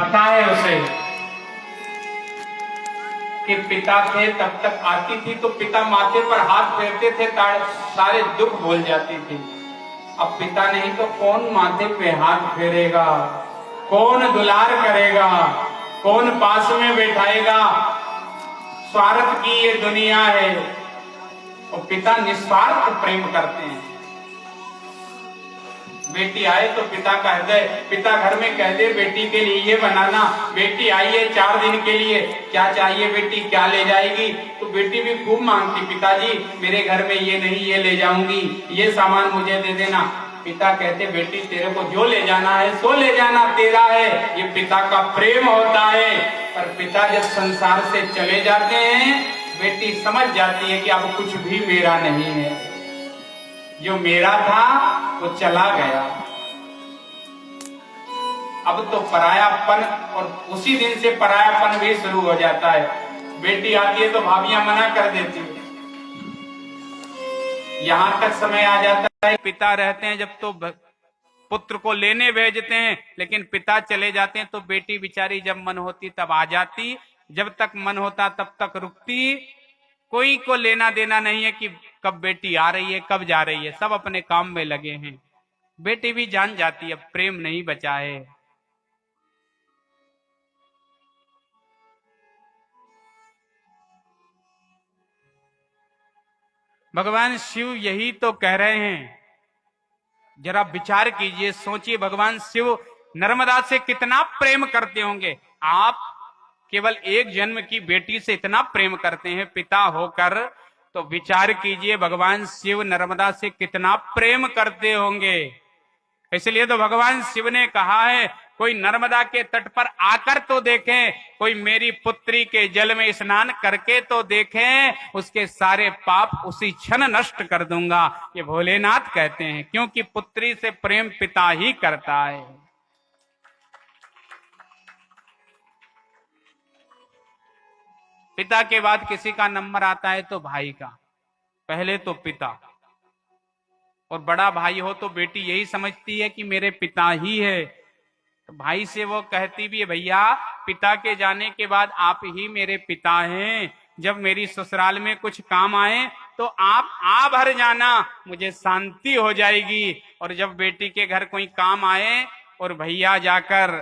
पता है उसे कि पिता थे, तब तक आती थी तो पिता माथे पर हाथ फेरते थे, सारे दुख भूल जाती थी। अब पिता नहीं तो कौन माथे पे हाथ फेरेगा, कौन दुलार करेगा, कौन पास में बैठाएगा। स्वार्थ की ये दुनिया है और पिता निस्वार्थ प्रेम करते हैं। बेटी आए तो पिता का हृदय, पिता घर में कह दे बेटी के लिए ये बनाना, बेटी आई है 4 दिन के लिए, क्या चाहिए बेटी, क्या ले जाएगी, तो बेटी भी खूब मांगती, पिताजी मेरे घर में ये नहीं, ये ले जाऊंगी, ये सामान मुझे दे देना। पिता कहते बेटी तेरे को जो ले जाना है सो ले जाना, तेरा है। ये पिता का प्रेम होता है। पर पिता जब संसार से चले जाते हैं, बेटी समझ जाती है कि अब कुछ भी मेरा नहीं है, जो मेरा था वो चला गया, अब तो परायापन। और उसी दिन से परायापन भी शुरू हो जाता है। बेटी आती है तो भाभियां मना कर देती है। यहां तक समय आ जाता है, पिता रहते हैं जब तो पुत्र को लेने भेजते हैं, लेकिन पिता चले जाते हैं तो बेटी बिचारी जब मन होती तब आ जाती, जब तक मन होता तब तक रुकती। कोई को लेना देना नहीं है कि कब बेटी आ रही है, कब जा रही है, सब अपने काम में लगे हैं। बेटी भी जान जाती है प्रेम नहीं बचा है। भगवान शिव यही तो कह रहे हैं। जरा विचार कीजिए, सोचिए, भगवान शिव नर्मदा से कितना प्रेम करते होंगे। आप केवल एक जन्म की बेटी से इतना प्रेम करते हैं पिता होकर, तो विचार कीजिए भगवान शिव नर्मदा से कितना प्रेम करते होंगे। इसलिए तो भगवान शिव ने कहा है कोई नर्मदा के तट पर आकर तो देखें, कोई मेरी पुत्री के जल में स्नान करके तो देखें, उसके सारे पाप उसी क्षण नष्ट कर दूंगा। ये भोलेनाथ कहते हैं, क्योंकि पुत्री से प्रेम पिता ही करता है। पिता के बाद किसी का नंबर आता है तो भाई का, पहले तो पिता। और बड़ा भाई हो तो बेटी यही समझती है कि मेरे पिता ही है, तो भाई से वो कहती भी है भैया पिता के जाने के बाद आप ही मेरे पिता हैं, जब मेरी ससुराल में कुछ काम आए तो आप आ भर जाना, मुझे शांति हो जाएगी। और जब बेटी के घर कोई काम आए और भैया जाकर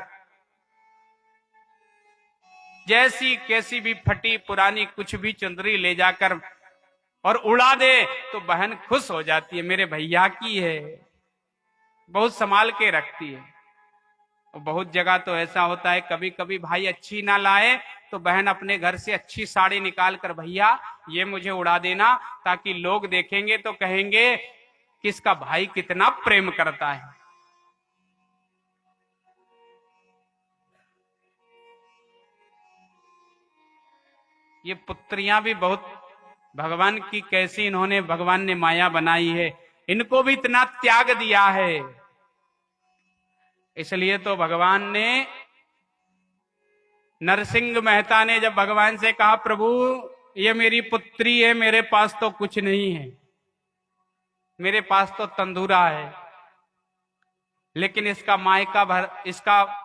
जैसी कैसी भी फटी पुरानी कुछ भी चुंदरी ले जाकर और उड़ा दे तो बहन खुश हो जाती है, मेरे भैया की है, बहुत संभाल के रखती है। और बहुत जगह तो ऐसा होता है, कभी कभी भाई अच्छी ना लाए तो बहन अपने घर से अच्छी साड़ी निकाल कर भैया ये मुझे उड़ा देना, ताकि लोग देखेंगे तो कहेंगे कि इसका भाई कितना प्रेम करता है। ये पुत्रियां भी बहुत भगवान की कैसी इन्होंने, भगवान ने माया बनाई है, इनको भी इतना त्याग दिया है। इसलिए तो भगवान ने, नरसिंह मेहता ने जब भगवान से कहा प्रभु ये मेरी पुत्री है, मेरे पास तो कुछ नहीं है, मेरे पास तो तंदूरा है, लेकिन इसका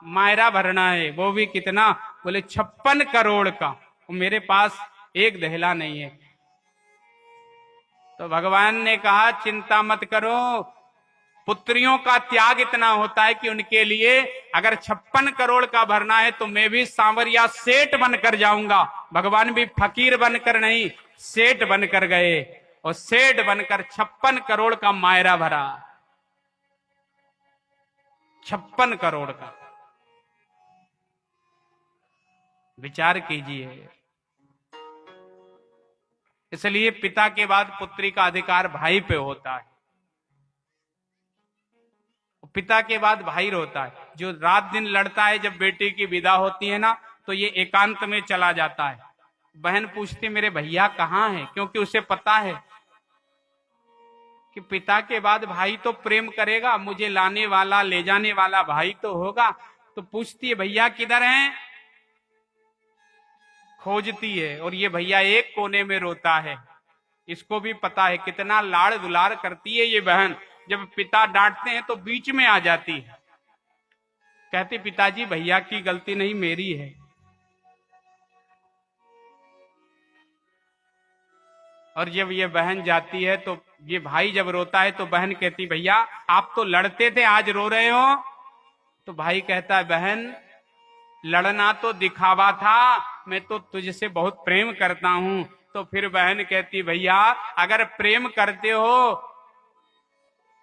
मायरा भरना है, वो भी कितना, बोले 56 करोड़ का, मेरे पास एक दहला नहीं है। तो भगवान ने कहा चिंता मत करो, पुत्रियों का त्याग इतना होता है कि उनके लिए अगर 56 करोड़ का भरना है तो मैं भी सांवरिया सेठ बनकर जाऊंगा। भगवान भी फकीर बनकर नहीं, सेठ बनकर गए और सेठ बनकर 56 करोड़ का मायरा भरा। 56 करोड़ का, विचार कीजिए। इसलिए पिता के बाद पुत्री का अधिकार भाई पे होता है, पिता के बाद भाई रोता है। जो रात दिन लड़ता है, जब बेटी की विदा होती है ना तो ये एकांत में चला जाता है। बहन पूछती मेरे भैया कहाँ है, क्योंकि उसे पता है कि पिता के बाद भाई तो प्रेम करेगा, मुझे लाने वाला ले जाने वाला भाई तो होगा। तो पूछती है भैया किधर हैं, खोजती है, और ये भैया एक कोने में रोता है। इसको भी पता है कितना लाड़ दुलार करती है ये बहन, जब पिता डांटते हैं तो बीच में आ जाती है, कहती पिताजी भैया की गलती नहीं, मेरी है। और जब ये बहन जाती है तो ये भाई जब रोता है तो बहन कहती भैया आप तो लड़ते थे, आज रो रहे हो। तो भाई कहता है बहन लड़ना तो दिखावा था, मैं तो तुझसे बहुत प्रेम करता हूं। तो फिर बहन कहती भैया अगर प्रेम करते हो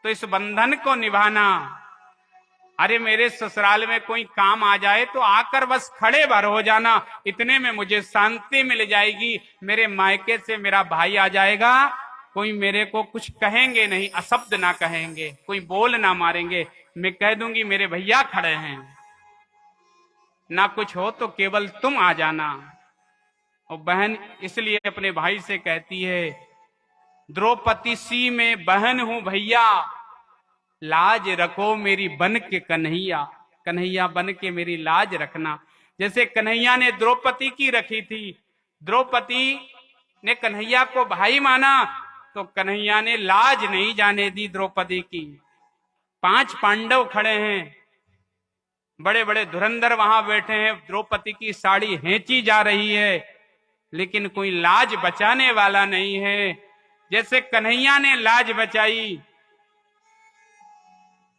तो इस बंधन को निभाना। अरे मेरे ससुराल में कोई काम आ जाए तो आकर बस खड़े भर हो जाना, इतने में मुझे शांति मिल जाएगी। मेरे मायके से मेरा भाई आ जाएगा, कोई मेरे को कुछ कहेंगे नहीं, अशब्द ना कहेंगे, कोई बोल ना मारेंगे, मैं कह दूंगी मेरे भैया खड़े हैं, ना कुछ हो तो केवल तुम आ जाना। और बहन इसलिए अपने भाई से कहती है द्रौपदी सी में बहन हूं भैया, लाज रखो मेरी बन के कन्हैया, कन्हैया बन के मेरी लाज रखना। जैसे कन्हैया ने द्रौपदी की रखी थी, द्रौपदी ने कन्हैया को भाई माना, तो कन्हैया ने लाज नहीं जाने दी द्रौपदी की। 5 पांडव खड़े हैं, बड़े बड़े धुरंधर वहां बैठे हैं, द्रौपदी की साड़ी हेंची जा रही है, लेकिन कोई लाज बचाने वाला नहीं है। जैसे कन्हैया ने लाज बचाई,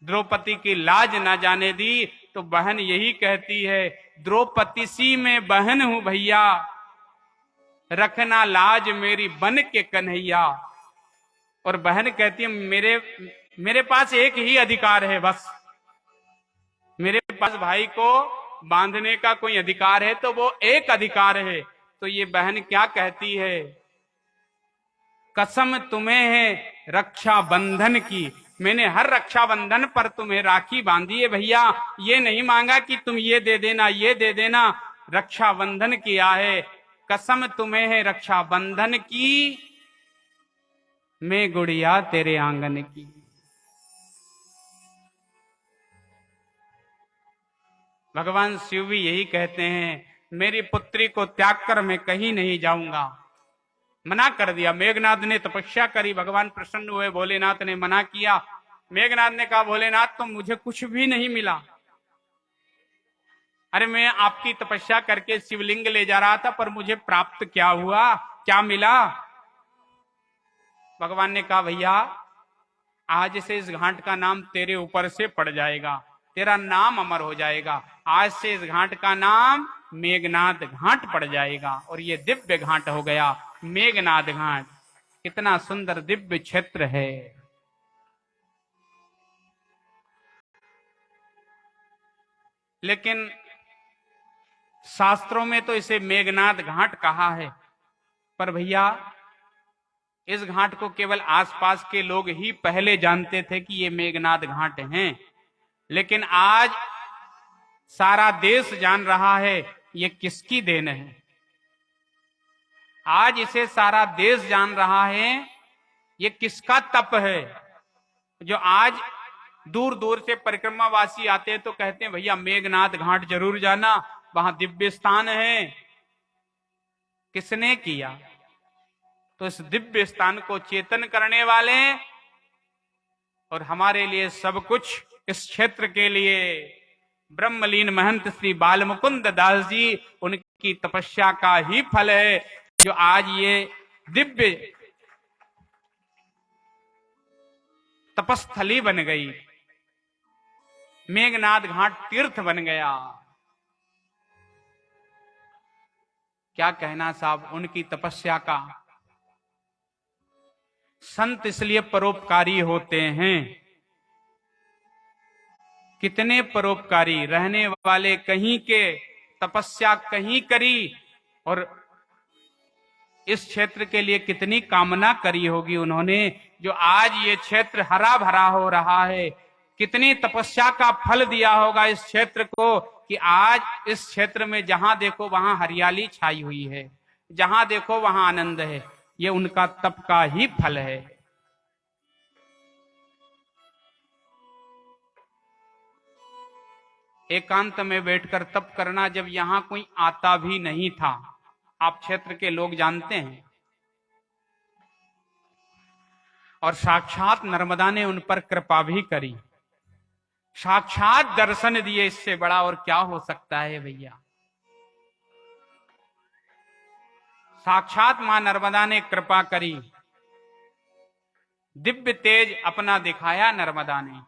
द्रौपदी की लाज ना जाने दी, तो बहन यही कहती है द्रौपदी सी में बहन हूं भैया, रखना लाज मेरी बन के कन्हैया। और बहन कहती है मेरे पास एक ही अधिकार है, बस मेरे पास भाई को बांधने का कोई अधिकार है तो वो एक अधिकार है। तो ये बहन क्या कहती है, कसम तुम्हें है रक्षा बंधन की, मैंने हर रक्षा बंधन पर तुम्हें राखी बांधी है भैया, ये नहीं मांगा कि तुम ये दे देना ये दे देना, रक्षा बंधन किया है, कसम तुम्हें है रक्षा बंधन की, मैं गुड़िया तेरे आंगन की। भगवान शिव भी यही कहते हैं मेरी पुत्री को त्याग कर मैं कहीं नहीं जाऊंगा। मना कर दिया, मेघनाथ ने तपस्या करी, भगवान प्रसन्न हुए, भोलेनाथ ने मना किया। मेघनाथ ने कहा भोलेनाथ तो मुझे कुछ भी नहीं मिला, अरे मैं आपकी तपस्या करके शिवलिंग ले जा रहा था, पर मुझे प्राप्त क्या हुआ, क्या मिला। भगवान ने कहा भैया आज से इस घाट का नाम तेरे ऊपर से पड़ जाएगा, तेरा नाम अमर हो जाएगा, आज से इस घाट का नाम मेघनाथ घाट पड़ जाएगा। और ये दिव्य घाट हो गया मेघनाथ घाट। कितना सुंदर दिव्य क्षेत्र है। लेकिन शास्त्रों में तो इसे मेघनाथ घाट कहा है, पर भैया इस घाट को केवल आसपास के लोग ही पहले जानते थे कि ये मेघनाथ घाट हैं, लेकिन आज सारा देश जान रहा है ये किसकी देन है। आज इसे सारा देश जान रहा है ये किसका तप है। जो आज दूर दूर से परिक्रमावासी आते हैं तो कहते हैं भैया मेघनाथ घाट जरूर जाना, वहां दिव्य स्थान है। किसने किया? तो इस दिव्य स्थान को चेतन करने वाले और हमारे लिए सब कुछ इस क्षेत्र के लिए ब्रह्मलीन महंत श्री बाल मुकुंद दास जी, उनकी तपस्या का ही फल है जो आज ये दिव्य तपस्थली बन गई, मेघनाथ घाट तीर्थ बन गया। क्या कहना साहब उनकी तपस्या का। संत इसलिए परोपकारी होते हैं, कितने परोपकारी, रहने वाले कहीं के, तपस्या कहीं करी, और इस क्षेत्र के लिए कितनी कामना करी होगी उन्होंने। जो आज ये क्षेत्र हरा भरा हो रहा है, कितनी तपस्या का फल दिया होगा इस क्षेत्र को कि आज इस क्षेत्र में जहां देखो वहां हरियाली छाई हुई है, जहां देखो वहां आनंद है। ये उनका तप का ही फल है। एकांत में बैठकर तप करना, जब यहां कोई आता भी नहीं था, आप क्षेत्र के लोग जानते हैं, और साक्षात नर्मदा ने उन पर कृपा भी करी। साक्षात दर्शन दिए, इससे बड़ा और क्या हो सकता है भैया। साक्षात मां नर्मदा ने कृपा करी, दिव्य तेज अपना दिखाया नर्मदा ने।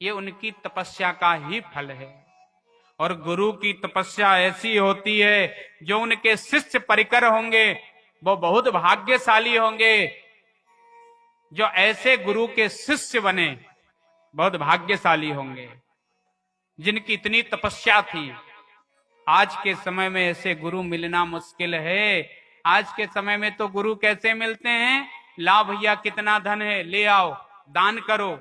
ये उनकी तपस्या का ही फल है। और गुरु की तपस्या ऐसी होती है, जो उनके शिष्य परिकर होंगे वो बहुत भाग्यशाली होंगे। जो ऐसे गुरु के शिष्य बने बहुत भाग्यशाली होंगे, जिनकी इतनी तपस्या थी। आज के समय में ऐसे गुरु मिलना मुश्किल है। आज के समय में तो गुरु कैसे मिलते हैं, ला भैया कितना धन है ले आओ दान करो,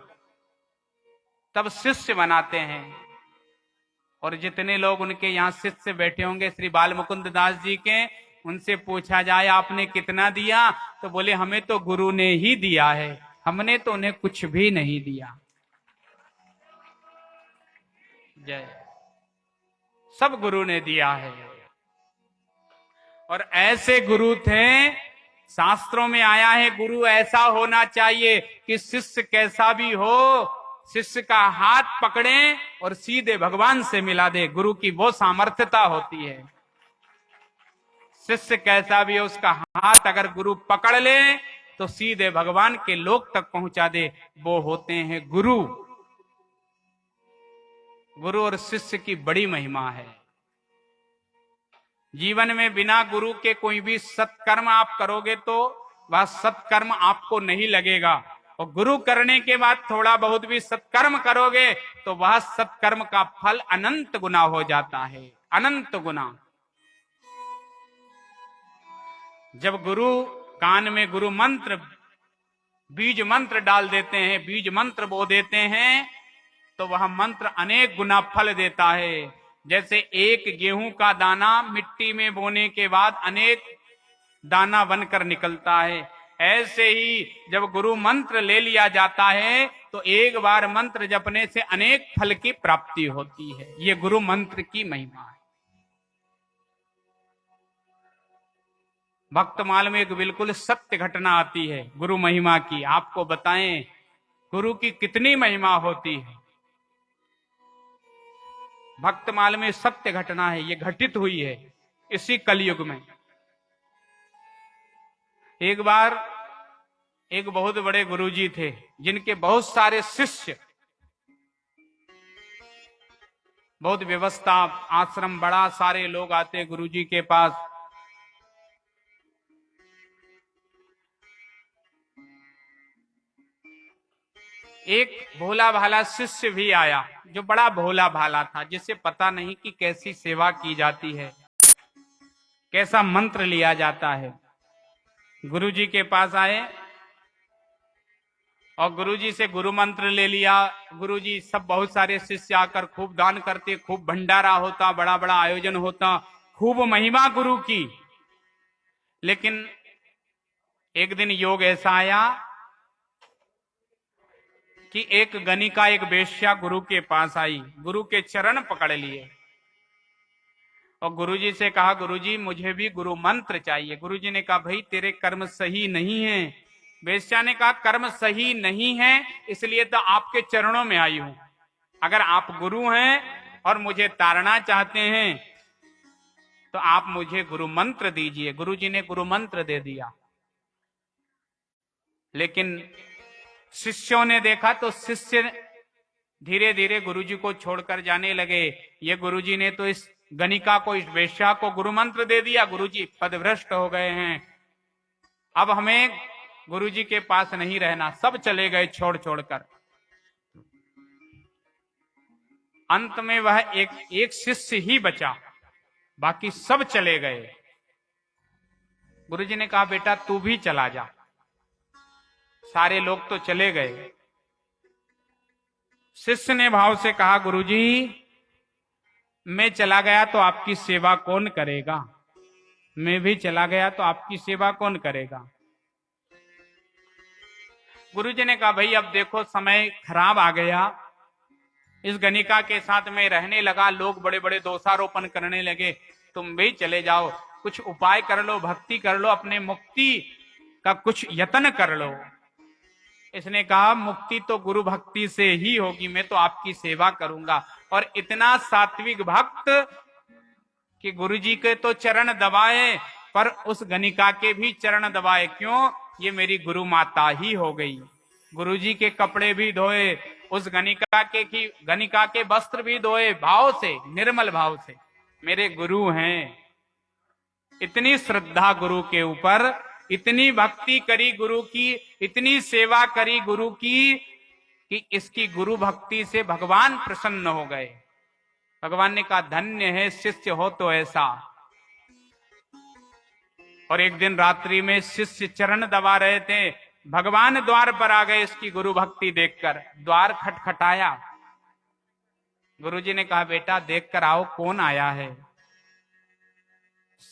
तब शिष्य बनाते हैं। और जितने लोग उनके यहाँ शिष्य बैठे होंगे श्री बाल मुकुंद दास जी के, उनसे पूछा जाए आपने कितना दिया, तो बोले हमें तो गुरु ने ही दिया है, हमने तो उन्हें कुछ भी नहीं दिया। जय, सब गुरु ने दिया है। और ऐसे गुरु थे, शास्त्रों में आया है गुरु ऐसा होना चाहिए कि शिष्य कैसा भी हो, शिष्य का हाथ पकड़े और सीधे भगवान से मिला दे। गुरु की वो सामर्थ्यता होती है। शिष्य कैसा भी हो, उसका हाथ अगर गुरु पकड़ ले तो सीधे भगवान के लोक तक पहुंचा दे। वो होते हैं गुरु। गुरु और शिष्य की बड़ी महिमा है। जीवन में बिना गुरु के कोई भी सत्कर्म आप करोगे तो वह सत्कर्म आपको नहीं लगेगा, और गुरु करने के बाद थोड़ा बहुत भी सत्कर्म करोगे तो वह सत्कर्म का फल अनंत गुना हो जाता है, अनंत गुना। जब गुरु कान में गुरु मंत्र, बीज मंत्र डाल देते हैं, बीज मंत्र बो देते हैं, तो वह मंत्र अनेक गुना फल देता है। जैसे एक गेहूं का दाना मिट्टी में बोने के बाद अनेक दाना बनकर निकलता है, ऐसे ही जब गुरु मंत्र ले लिया जाता है तो एक बार मंत्र जपने से अनेक फल की प्राप्ति होती है। ये गुरु मंत्र की महिमा है। भक्तमाल में एक बिल्कुल सत्य घटना आती है गुरु महिमा की। आपको बताएं गुरु की कितनी महिमा होती है। भक्तमाल में सत्य घटना है, ये घटित हुई है इसी कलयुग में। एक बार एक बहुत बड़े गुरुजी थे, जिनके बहुत सारे शिष्य, बहुत व्यवस्था, आश्रम बड़ा, सारे लोग आते गुरुजी के पास। एक भोला भाला शिष्य भी आया, जो बड़ा भोला भाला था, जिसे पता नहीं कि कैसी सेवा की जाती है, कैसा मंत्र लिया जाता है। गुरुजी के पास आए और गुरुजी से गुरु मंत्र ले लिया। गुरुजी सब बहुत सारे शिष्य आकर खूब दान करते, खूब भंडारा होता, बड़ा बड़ा आयोजन होता, खूब महिमा गुरु की। लेकिन एक दिन योग ऐसा आया कि एक गणिका, एक वेश्या गुरु के पास आई, गुरु के चरण पकड़ लिए और गुरुजी से कहा गुरुजी मुझे भी गुरु मंत्र चाहिए। गुरुजी ने कहा भाई तेरे कर्म सही नहीं है। वेश्या ने कहा कर्म सही नहीं है इसलिए तो आपके चरणों में आई हूं। अगर आप गुरु हैं और मुझे तारना चाहते हैं तो आप मुझे गुरु मंत्र दीजिए। गुरुजी ने गुरु मंत्र दे दिया। लेकिन शिष्यों ने देखा तो शिष्य धीरे धीरे गुरुजी को छोड़कर जाने लगे। ये गुरुजी ने तो इस गणिका को, इस वेश्या को गुरु मंत्र दे दिया, गुरुजी पदभ्रष्ट हो गए हैं, अब हमें गुरुजी के पास नहीं रहना। सब चले गए छोड़ छोड़कर। अंत में वह एक शिष्य ही बचा, बाकी सब चले गए। गुरुजी ने कहा बेटा तू भी चला जा। सारे लोग तो चले गए। शिष्य ने भाव से कहा गुरुजी मैं चला गया तो आपकी सेवा कौन करेगा, मैं भी चला गया तो आपकी सेवा कौन करेगा। गुरुजी ने कहा भाई अब देखो समय खराब आ गया, इस गणिका के साथ में रहने लगा, लोग बड़े बड़े दोषारोपण करने लगे, तुम भी चले जाओ, कुछ उपाय कर लो, भक्ति कर लो, अपने मुक्ति का कुछ यत्न कर लो। इसने कहा मुक्ति तो गुरु भक्ति से ही होगी, मैं तो आपकी सेवा करूंगा। और इतना सात्विक भक्त कि गुरु जी के तो चरण दबाए, पर उस गणिका के भी चरण दबाए। क्यों? ये मेरी गुरु माता ही हो गई। गुरु जी के कपड़े भी धोए, उस गणिका के वस्त्र भी धोए, भाव से, निर्मल भाव से। मेरे गुरु हैं। इतनी श्रद्धा गुरु के ऊपर, इतनी भक्ति करी गुरु की, इतनी सेवा करी गुरु की कि इसकी गुरु भक्ति से भगवान प्रसन्न हो गए। भगवान ने कहा धन्य है शिष्य हो तो ऐसा। और एक दिन रात्रि में शिष्य चरण दबा रहे थे, भगवान द्वार पर आ गए इसकी गुरु भक्ति देखकर। द्वार खटखटाया, गुरुजी ने कहा बेटा देख कर आओ कौन आया है।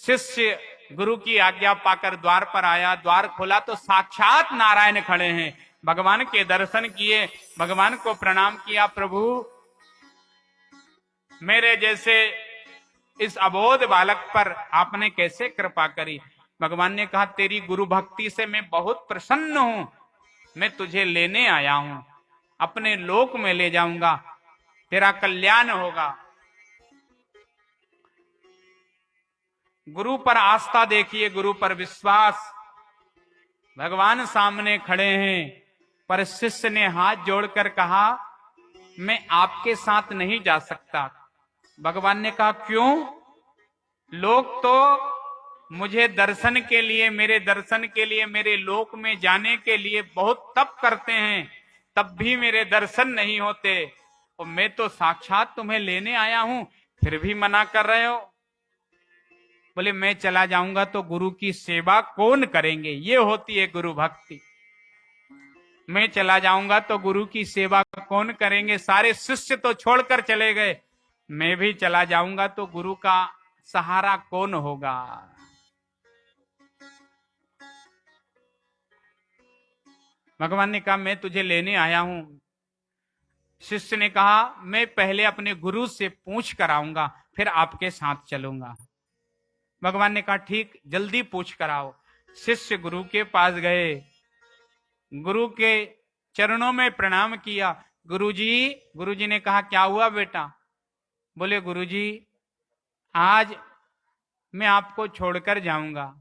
शिष्य गुरु की आज्ञा पाकर द्वार पर आया। द्वार खोला तो साक्षात नारायण खड़े हैं। भगवान के दर्शन किए, भगवान को प्रणाम किया। प्रभु मेरे जैसे इस अबोध बालक पर आपने कैसे कृपा करी? भगवान ने कहा तेरी गुरु भक्ति से मैं बहुत प्रसन्न हूं, मैं तुझे लेने आया हूं, अपने लोक में ले जाऊंगा, तेरा कल्याण होगा। गुरु पर आस्था देखिए, गुरु पर विश्वास। भगवान सामने खड़े हैं, पर शिष्य ने हाथ जोड़कर कहा मैं आपके साथ नहीं जा सकता। भगवान ने कहा क्यों? लोग तो मुझे दर्शन के लिए, मेरे दर्शन के लिए, मेरे लोक में जाने के लिए बहुत तप करते हैं, तब भी मेरे दर्शन नहीं होते। और मैं तो साक्षात तुम्हें लेने आया हूं, फिर भी मना कर रहे हो। बोले मैं चला जाऊंगा तो गुरु की सेवा कौन करेंगे? ये होती है गुरु भक्ति। मैं चला जाऊंगा तो गुरु की सेवा कौन करेंगे? सारे शिष्य तो छोड़कर चले गए, मैं भी चला जाऊंगा तो गुरु का सहारा कौन होगा? भगवान ने कहा मैं तुझे लेने आया हूं। शिष्य ने कहा मैं पहले अपने गुरु से पूछ कर आऊंगा, फिर आपके साथ चलूंगा। भगवान ने कहा ठीक, जल्दी पूछ कर आओ। शिष्य गुरु के पास गए, गुरु के चरणों में प्रणाम किया। गुरुजी ने कहा क्या हुआ बेटा? बोले गुरुजी आज मैं आपको छोड़कर जाऊंगा।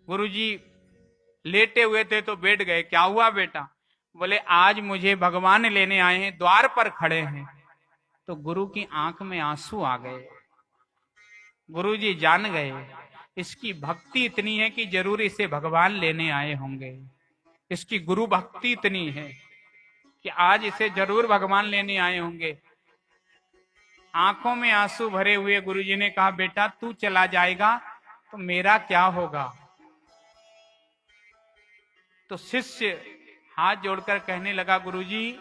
गुरुजी लेटे हुए थे तो बैठ गए। क्या हुआ बेटा? बोले आज मुझे भगवान लेने आए हैं, द्वार पर खड़े हैं। तो गुरु की आंख में आंसू आ गए। गुरुजी जान गए इसकी भक्ति इतनी है कि जरूर इसे भगवान लेने आए होंगे। इसकी गुरु भक्ति इतनी है कि आज इसे जरूर भगवान लेने आए होंगे। आंखों में आंसू भरे हुए गुरुजी ने कहा बेटा तू चला जाएगा तो मेरा क्या होगा? तो शिष्य हाथ जोड़कर कहने लगा गुरुजी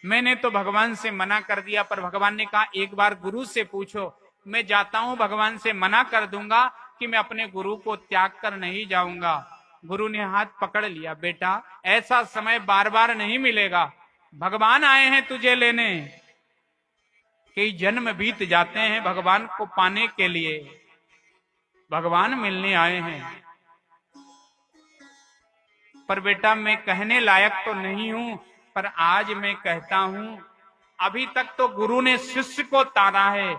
मैंने तो भगवान से मना कर दिया, पर भगवान ने कहा एक बार गुरु से पूछो। मैं जाता हूं, भगवान से मना कर दूंगा कि मैं अपने गुरु को त्याग कर नहीं जाऊंगा। गुरु ने हाथ पकड़ लिया, बेटा ऐसा समय बार बार नहीं मिलेगा, भगवान आए हैं तुझे लेने। कई जन्म बीत जाते हैं भगवान को पाने के लिए, भगवान मिलने आए हैं। पर बेटा मैं कहने लायक तो नहीं हूं, पर आज मैं कहता हूं। अभी तक तो गुरु ने शिष्य को ताना है,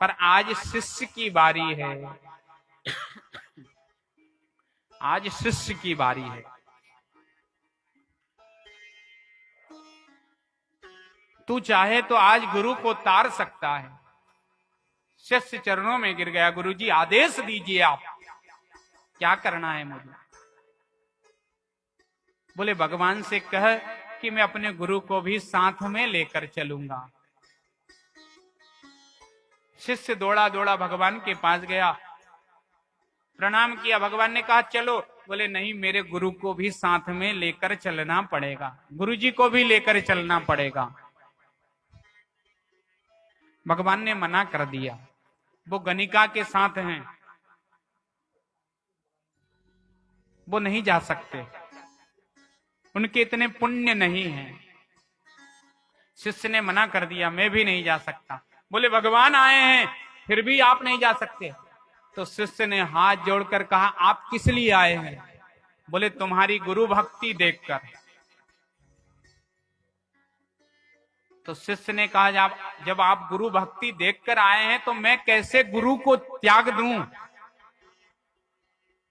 पर आज शिष्य की बारी है। आज शिष्य की बारी है। तू चाहे तो आज गुरु को तार सकता है। शिष्य चरणों में गिर गया, गुरुजी आदेश दीजिए, आप क्या करना है मुझे? बोले भगवान से कह कि मैं अपने गुरु को भी साथ में लेकर चलूंगा। शिष्य दौड़ा दौड़ा भगवान के पास गया, प्रणाम किया। भगवान ने कहा चलो। बोले नहीं, मेरे गुरु को भी साथ में लेकर चलना पड़ेगा, गुरुजी को भी लेकर चलना पड़ेगा। भगवान ने मना कर दिया, वो गणिका के साथ हैं, वो नहीं जा सकते, उनके इतने पुण्य नहीं हैं। शिष्य ने मना कर दिया, मैं भी नहीं जा सकता। बोले भगवान आए हैं फिर भी आप नहीं जा सकते। तो शिष्य ने हाथ जोड़कर कहा आप किस लिए आए हैं? बोले तुम्हारी गुरु भक्ति देखकर। तो शिष्य ने कहा जब आप गुरु भक्ति देखकर आए हैं तो मैं कैसे गुरु को त्याग दूं?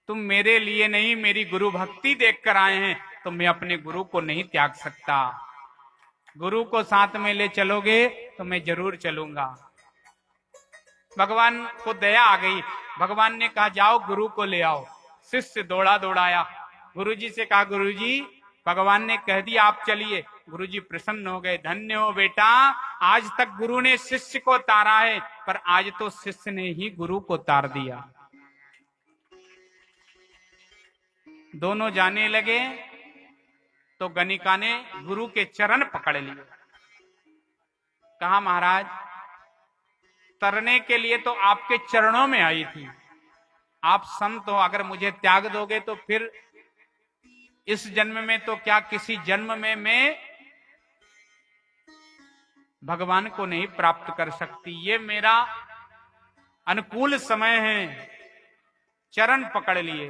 तुम मेरे लिए नहीं मेरी गुरु भक्ति देखकर आए हैं तो मैं अपने गुरु को नहीं त्याग सकता। गुरु को साथ में ले चलोगे तो मैं जरूर चलूंगा। भगवान को दया आ गई। भगवान ने कहा जाओ गुरु को ले आओ। शिष्य दौड़ा दौड़ाया, गुरुजी से कहा गुरुजी भगवान ने कह दिया आप चलिए। गुरुजी प्रसन्न हो गए, धन्य हो बेटा, आज तक गुरु ने शिष्य को तारा है पर आज तो शिष्य ने ही गुरु को तार दिया। दोनों जाने लगे तो गणिका ने गुरु के चरण पकड़ लिए। कहा महाराज तरने के लिए तो आपके चरणों में आई थी, आप संत हो, अगर मुझे त्याग दोगे तो फिर इस जन्म में तो क्या किसी जन्म में मैं भगवान को नहीं प्राप्त कर सकती। ये मेरा अनुकूल समय है। चरण पकड़ लिए।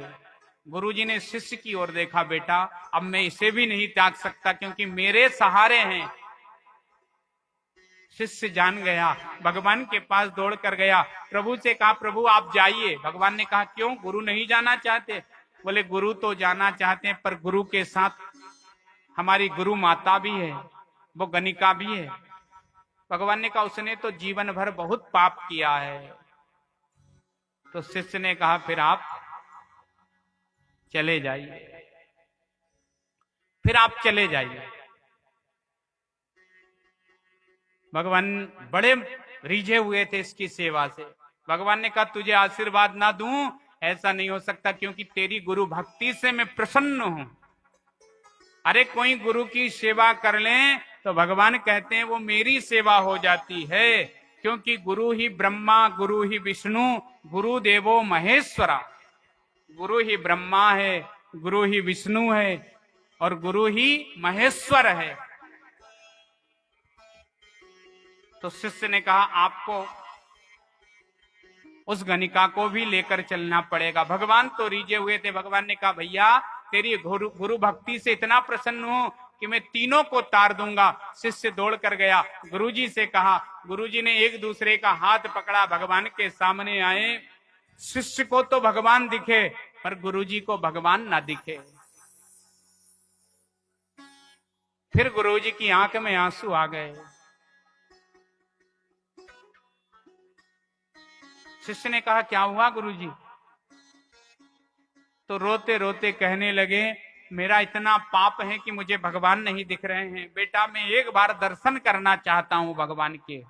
गुरुजी ने शिष्य की ओर देखा, बेटा अब मैं इसे भी नहीं त्याग सकता क्योंकि मेरे सहारे हैं। शिष्य जान गया, भगवान के पास दौड़ कर गया, प्रभु से कहा प्रभु आप जाइए। भगवान ने कहा क्यों, गुरु नहीं जाना चाहते? बोले गुरु तो जाना चाहते हैं पर गुरु के साथ हमारी गुरु माता भी है, वो गणिका भी है। भगवान ने कहा उसने तो जीवन भर बहुत पाप किया है। तो शिष्य ने कहा फिर आप चले जाइए, फिर आप चले जाइए। भगवान बड़े रीझे हुए थे इसकी सेवा से। भगवान ने कहा तुझे आशीर्वाद ना दूं ऐसा नहीं हो सकता क्योंकि तेरी गुरु भक्ति से मैं प्रसन्न हूं। अरे कोई गुरु की सेवा कर ले तो भगवान कहते हैं वो मेरी सेवा हो जाती है, क्योंकि गुरु ही ब्रह्मा, गुरु ही विष्णु, गुरु देवो महेश्वरा। गुरु ही ब्रह्मा है, गुरु ही विष्णु है और गुरु ही महेश्वर है। तो शिष्य ने कहा आपको उस गणिका को भी लेकर चलना पड़ेगा। भगवान तो रीझे हुए थे। भगवान ने कहा भैया तेरी गुरु भक्ति से इतना प्रसन्न हूं कि मैं तीनों को तार दूंगा। शिष्य दौड़ कर गया, गुरुजी से कहा। गुरुजी ने एक दूसरे का हाथ पकड़ा, भगवान के सामने आए। शिष्य को तो भगवान दिखे पर गुरुजी को भगवान ना दिखे। फिर गुरुजी की आंख में आंसू आ गए। शिष्य ने कहा क्या हुआ गुरुजी? तो रोते रोते कहने लगे मेरा इतना पाप है कि मुझे भगवान नहीं दिख रहे हैं। बेटा मैं एक बार दर्शन करना चाहता हूं भगवान के।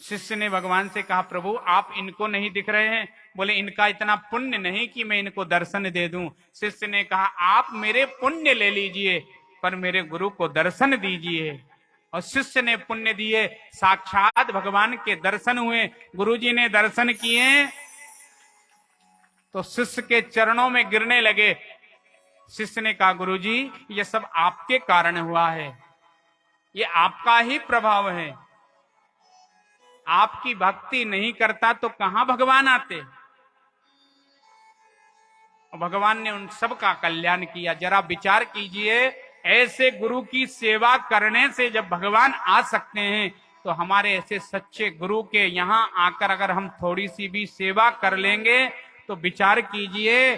शिष्य ने भगवान से कहा प्रभु आप इनको नहीं दिख रहे हैं? बोले इनका इतना पुण्य नहीं कि मैं इनको दर्शन दे दूं। शिष्य ने कहा आप मेरे पुण्य ले लीजिए पर मेरे गुरु को दर्शन दीजिए। और शिष्य ने पुण्य दिए, साक्षात भगवान के दर्शन हुए। गुरुजी ने दर्शन किए तो शिष्य के चरणों में गिरने लगे। शिष्य ने कहा गुरुजी ये सब आपके कारण हुआ है, ये आपका ही प्रभाव है। आपकी भक्ति नहीं करता तो कहां भगवान आते। भगवान ने उन सब का कल्याण किया। जरा विचार कीजिए, ऐसे गुरु की सेवा करने से जब भगवान आ सकते हैं तो हमारे ऐसे सच्चे गुरु के यहां आकर अगर हम थोड़ी सी भी सेवा कर लेंगे तो विचार कीजिए,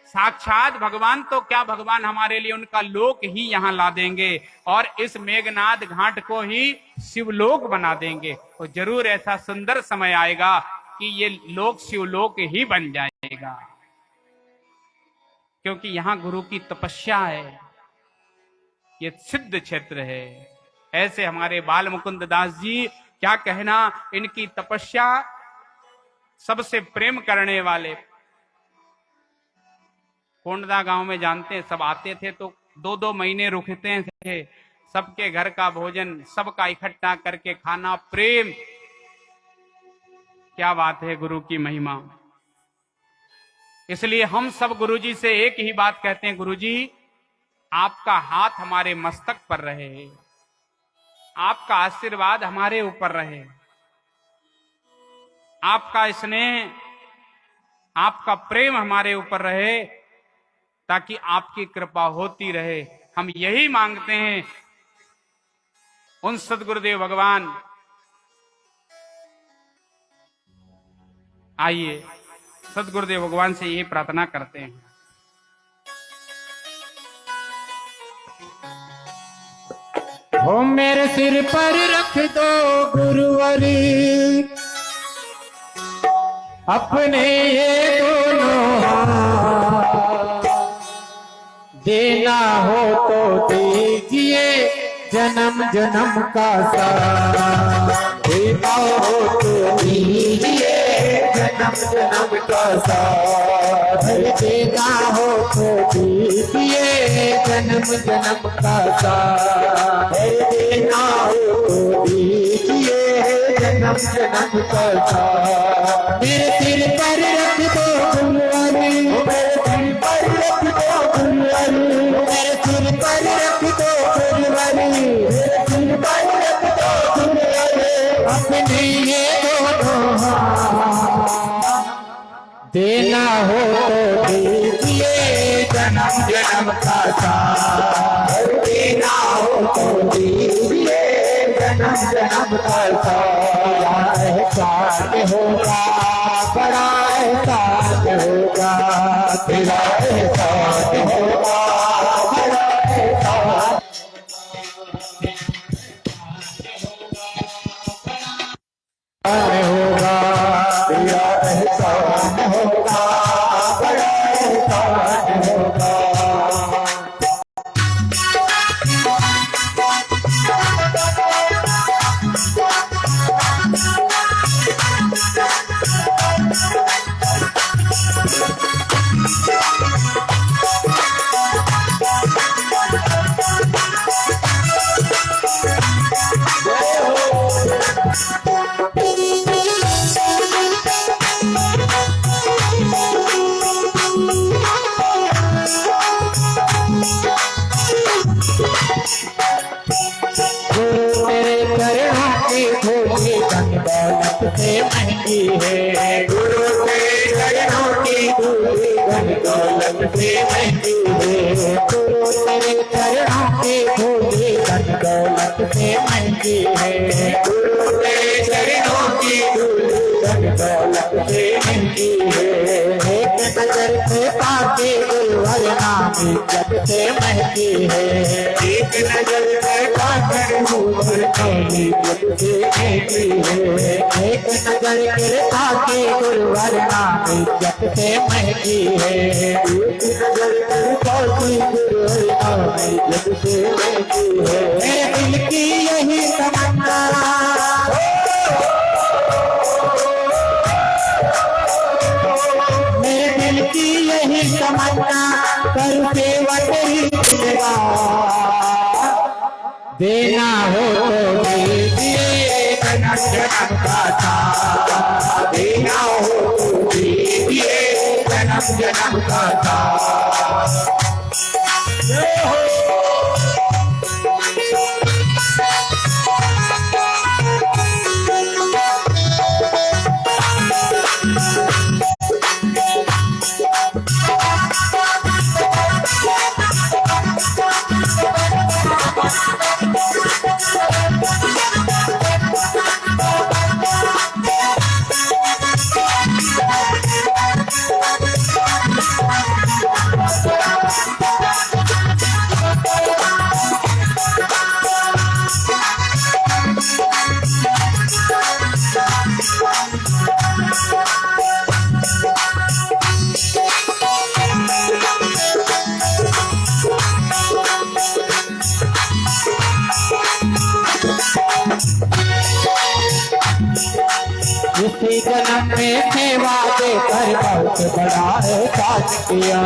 साक्षात भगवान तो क्या भगवान हमारे लिए उनका लोक ही यहां ला देंगे और इस मेघनाद घाट को ही शिवलोक बना देंगे। और जरूर ऐसा सुंदर समय आएगा कि ये लोक शिवलोक ही बन जाएगा, क्योंकि यहां गुरु की तपस्या है, ये सिद्ध क्षेत्र है। ऐसे हमारे बाल मुकुंद दास जी, क्या कहना, इनकी तपस्या, सबसे प्रेम करने वाले। कोंडदा गांव में जानते हैं सब आते थे तो 2-2 महीने रुकते थे। सबके घर का भोजन सबका इकट्ठा करके खाना, प्रेम। क्या बात है गुरु की महिमा। इसलिए हम सब गुरुजी से एक ही बात कहते हैं, गुरुजी आपका हाथ हमारे मस्तक पर रहे, आपका आशीर्वाद हमारे ऊपर रहे, आपका स्नेह आपका प्रेम हमारे ऊपर रहे, ताकि आपकी कृपा होती रहे। हम यही मांगते हैं उन सदगुरुदेव भगवान। आइए सदगुरुदेव भगवान से यही प्रार्थना करते हैं। हो मेरे सिर पर रख दो गुरुवरी अपने ये दोनों हाथ, देना हो तो दीजिए जन्म जन्म का साथ, देना हो तो दीजिए जन्म जन्म का साथ, देना हो तो दीजिए जन्म जन्म का साथ, देना हो तो दीजिए जन्म जन्म का साथ। मेरे सिर पर रख दो गुरुवरी, मेरे सिर पर रख दो गुरुवरी, मेरे सिर पर रख दो गुरुवरी, मेरे सिर पर रख दो गुरुवरी अपने ये दोनों हाथ, देना हो तो दीजिए जन्म जन्म का साथ, देना हो तो दीजिए जन्म जन्म का साथ। एहसान होगा बड़ा एहसान होगा, तेरा एहसान होगा बड़ा एहसान होगा, तेरा एहसान होगा बड़ा एहसान होगा। से महंगी है, गुरु के चरणों की धूली धन दौलत से महंगी है, गुरु तेरे चरणों की धूली धन दौलत से महंगी है, गुरु तेरे चरणों की धूली धन दौलत से महंगी है। एक नजर से पाके गुरुवर नाम इज्जत से महंगी है, एक नजर से पाकर गुरुवर नाम इज्जत से महंगी है, एक नजर के पाके गुरुवर नाम इज्जत से महंगी है, एक नजर के पाके गुरुवर नाम इज्जत से महंगी है। मेरे दिल की यही तमन्ना, मेरे दिल की यही तमन्ना कर सेवा तेरी सेवा, देना हो तो दीजिए जन्म जन्म का साथ, देना हो तो दीजिए जन्म जन्म का साथ। इसी जन्म में सेवा देकर बहुत बड़ा एहसान किया,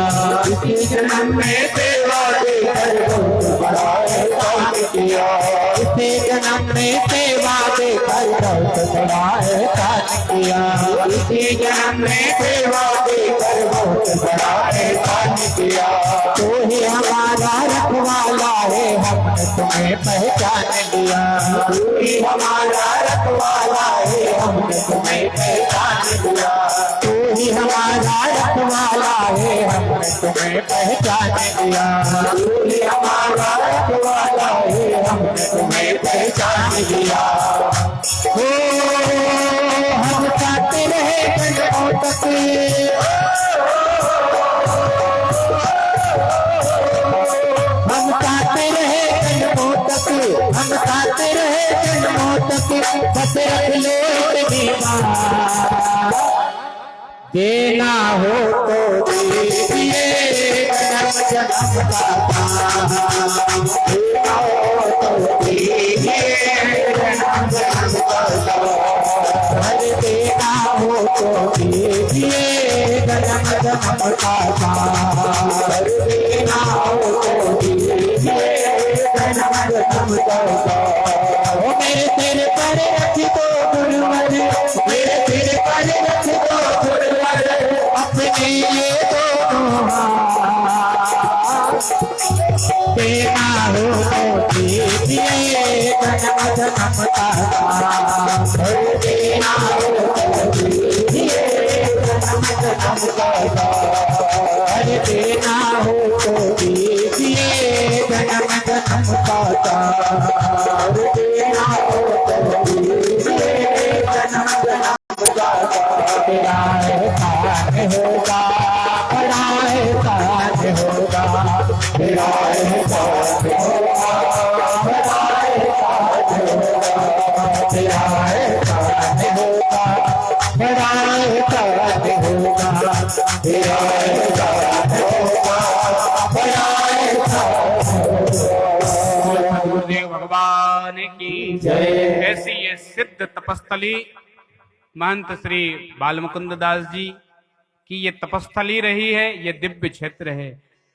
इसी जन्म में सेवा देकर बहुत बड़ा एहसान किया, इसी जन्म में सेवा देकर बहुत बड़ा एहसान किया। इसी जन्म में सेवा देकर बहुत बड़ा एहसान किया। तू ही हमारा रखवाला है, हमने तुम्हें पहचान लिया। तू ही हमारा रखवाला है, हमने तुम्हें पहचान लिया। तू ही हमारा रखवाला है, हमने तुम्हें पहचान लिया। तू ही हमारा रखवाला है, हमने तुम्हें पहचान लिया। हो हम चाहते रहे जन्मों तक, हम चाहते रहे जन्मों तक, हम चाहते रहे जन्मों तक, बस रख लो दीवार। देना हो तो दीजिए जन्म जन्म का दान। देना हो तो दीजिए जन्म जन्म का दान। देना हो तो दीजिए जन्म जन्म का दान। देना हो तो दीजिए जन्म जन्म का दान। ओ मेरे सिर पर रख दो गुरुवर, मेरे सिर पर रख दो गुरुवर, अपने ये दोनों हाथ। देना हो तो दीजिए जन्म जन्म का दान। देना हो तो दीजिए जन्म जन्म का दान। देना हो तो दीजिए जन्म जन्म का दान। देना हो तो दीजिए जन्म जन्म का दान। तेरा एहसान होगा, बड़ा एहसान होगा, तेरा एहसान होगा, बड़ा एहसान होगा। तेरा एहसान होगा, बड़ा एहसान होगा, तेरा एहसान होगा, बड़ा एहसान होगा। गुरुदेव भगवान की जय। ऐसी ये सिद्ध तपस्थली महंत श्री बालमुकुंद दास जी की ये तपस्थली रही है, ये दिव्य क्षेत्र है।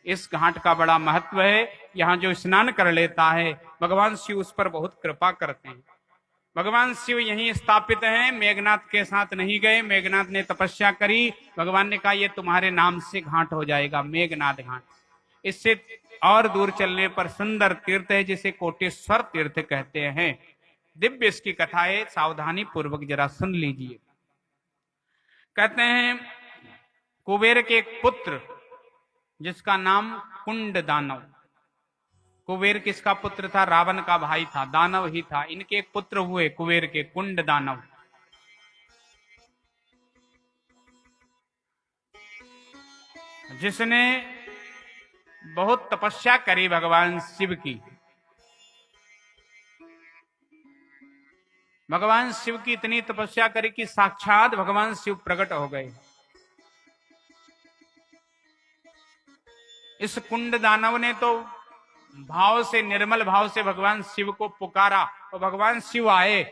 इस घाट का बड़ा महत्व है। यहाँ जो स्नान कर लेता है भगवान शिव उस पर बहुत कृपा करते हैं। भगवान शिव यहीं स्थापित हैं, मेघनाथ के साथ नहीं गए। मेघनाथ ने तपस्या करी, भगवान ने कहा ये तुम्हारे नाम से घाट हो जाएगा, मेघनाथ घाट। इससे और दूर चलने पर सुंदर तीर्थ है जिसे कोटेश्वर तीर्थ कहते हैं। दिव्य इसकी कथा है, सावधानी पूर्वक जरा सुन लीजिए। कहते हैं कुबेर के एक पुत्र जिसका नाम कुंड दानव। कुबेर किसका पुत्र था? रावण का भाई था, दानव ही था। इनके एक पुत्र हुए कुबेर के, कुंड दानव। जिसने बहुत तपस्या करी भगवान शिव की। भगवान शिव की इतनी तपस्या करी कि साक्षात भगवान शिव प्रकट हो गए। इस कुंड दानव ने तो भाव से, निर्मल भाव से भगवान शिव को पुकारा और भगवान शिव आए।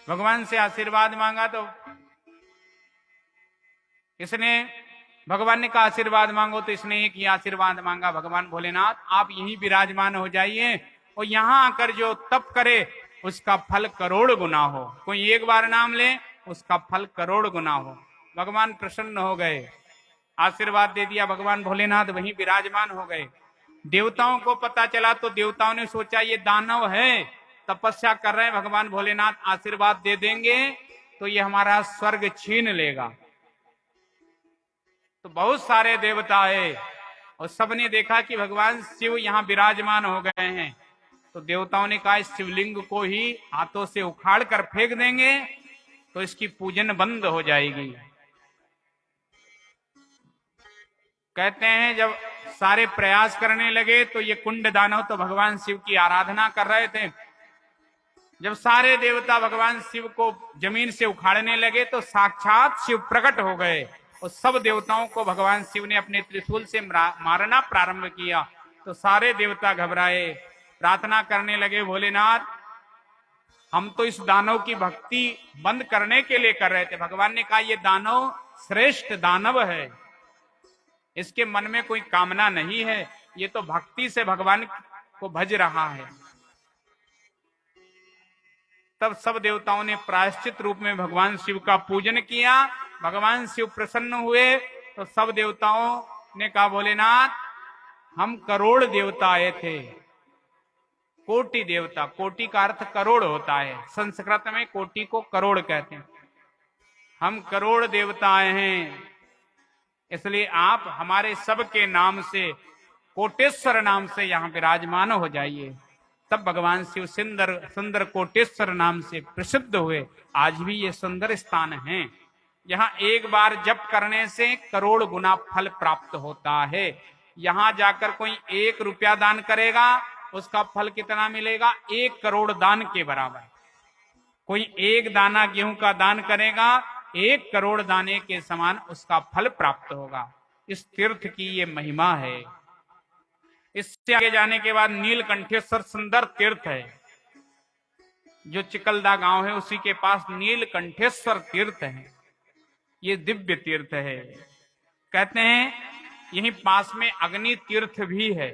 भगवान से आशीर्वाद मांगा तो इसने, भगवान ने कहा आशीर्वाद मांगो, तो इसने एक ही आशीर्वाद मांगा, भगवान भोलेनाथ आप यहीं विराजमान हो जाइए और यहां आकर जो तप करे उसका फल करोड़ गुना हो। कोई एक बार नाम ले उसका फल करोड़ गुना हो। भगवान प्रसन्न हो गए, आशीर्वाद दे दिया। भगवान भोलेनाथ वहीं विराजमान हो गए। देवताओं को पता चला तो देवताओं ने सोचा ये दानव है, तपस्या कर रहे हैं, भगवान भोलेनाथ आशीर्वाद दे देंगे तो ये हमारा स्वर्ग छीन लेगा। तो बहुत सारे देवता आए और सबने देखा कि भगवान शिव यहाँ विराजमान हो गए हैं। तो देवताओं ने कहा इस शिवलिंग को ही हाथों से उखाड़ कर फेंक देंगे तो इसकी पूजन बंद हो जाएगी। कहते हैं जब सारे प्रयास करने लगे तो ये कुंड दानव तो भगवान शिव की आराधना कर रहे थे। जब सारे देवता भगवान शिव को जमीन से उखाड़ने लगे तो साक्षात शिव प्रकट हो गए और सब देवताओं को भगवान शिव ने अपने त्रिशूल से मारना प्रारंभ किया। तो सारे देवता घबराए, प्रार्थना करने लगे भोलेनाथ हम तो इस दानव की भक्ति बंद करने के लिए कर रहे थे। भगवान ने कहा ये दानव श्रेष्ठ दानव है, इसके मन में कोई कामना नहीं है, ये तो भक्ति से भगवान को भज रहा है। तब सब देवताओं ने प्रायश्चित रूप में भगवान शिव का पूजन किया। भगवान शिव प्रसन्न हुए तो सब देवताओं ने कहा, भोलेनाथ हम करोड़ देवता आए थे। कोटि देवता, कोटि का अर्थ करोड़ होता है, संस्कृत में कोटि को करोड़ कहते हैं। हम करोड़ देवता आए हैं, इसलिए आप हमारे सबके नाम से, कोटेश्वर नाम से यहां विराजमान हो जाइए। तब भगवान शिव सुंदर सुंदर कोटेश्वर नाम से प्रसिद्ध हुए। आज भी ये सुंदर स्थान है। यहाँ एक बार जप करने से करोड़ गुना फल प्राप्त होता है। यहाँ जाकर कोई 1 रुपया दान करेगा, उसका फल कितना मिलेगा? 1 करोड़ दान के बराबर। कोई 1 दाना गेहूं का दान करेगा, 1 करोड़ दाने के समान उसका फल प्राप्त होगा। इस तीर्थ की ये महिमा है। इससे आगे जाने के बाद नीलकंठेश्वर सुंदर तीर्थ है, जो चिकलदा गांव है उसी के पास नीलकंठेश्वर तीर्थ है। ये दिव्य तीर्थ है। कहते हैं यहीं पास में अग्नि तीर्थ भी है।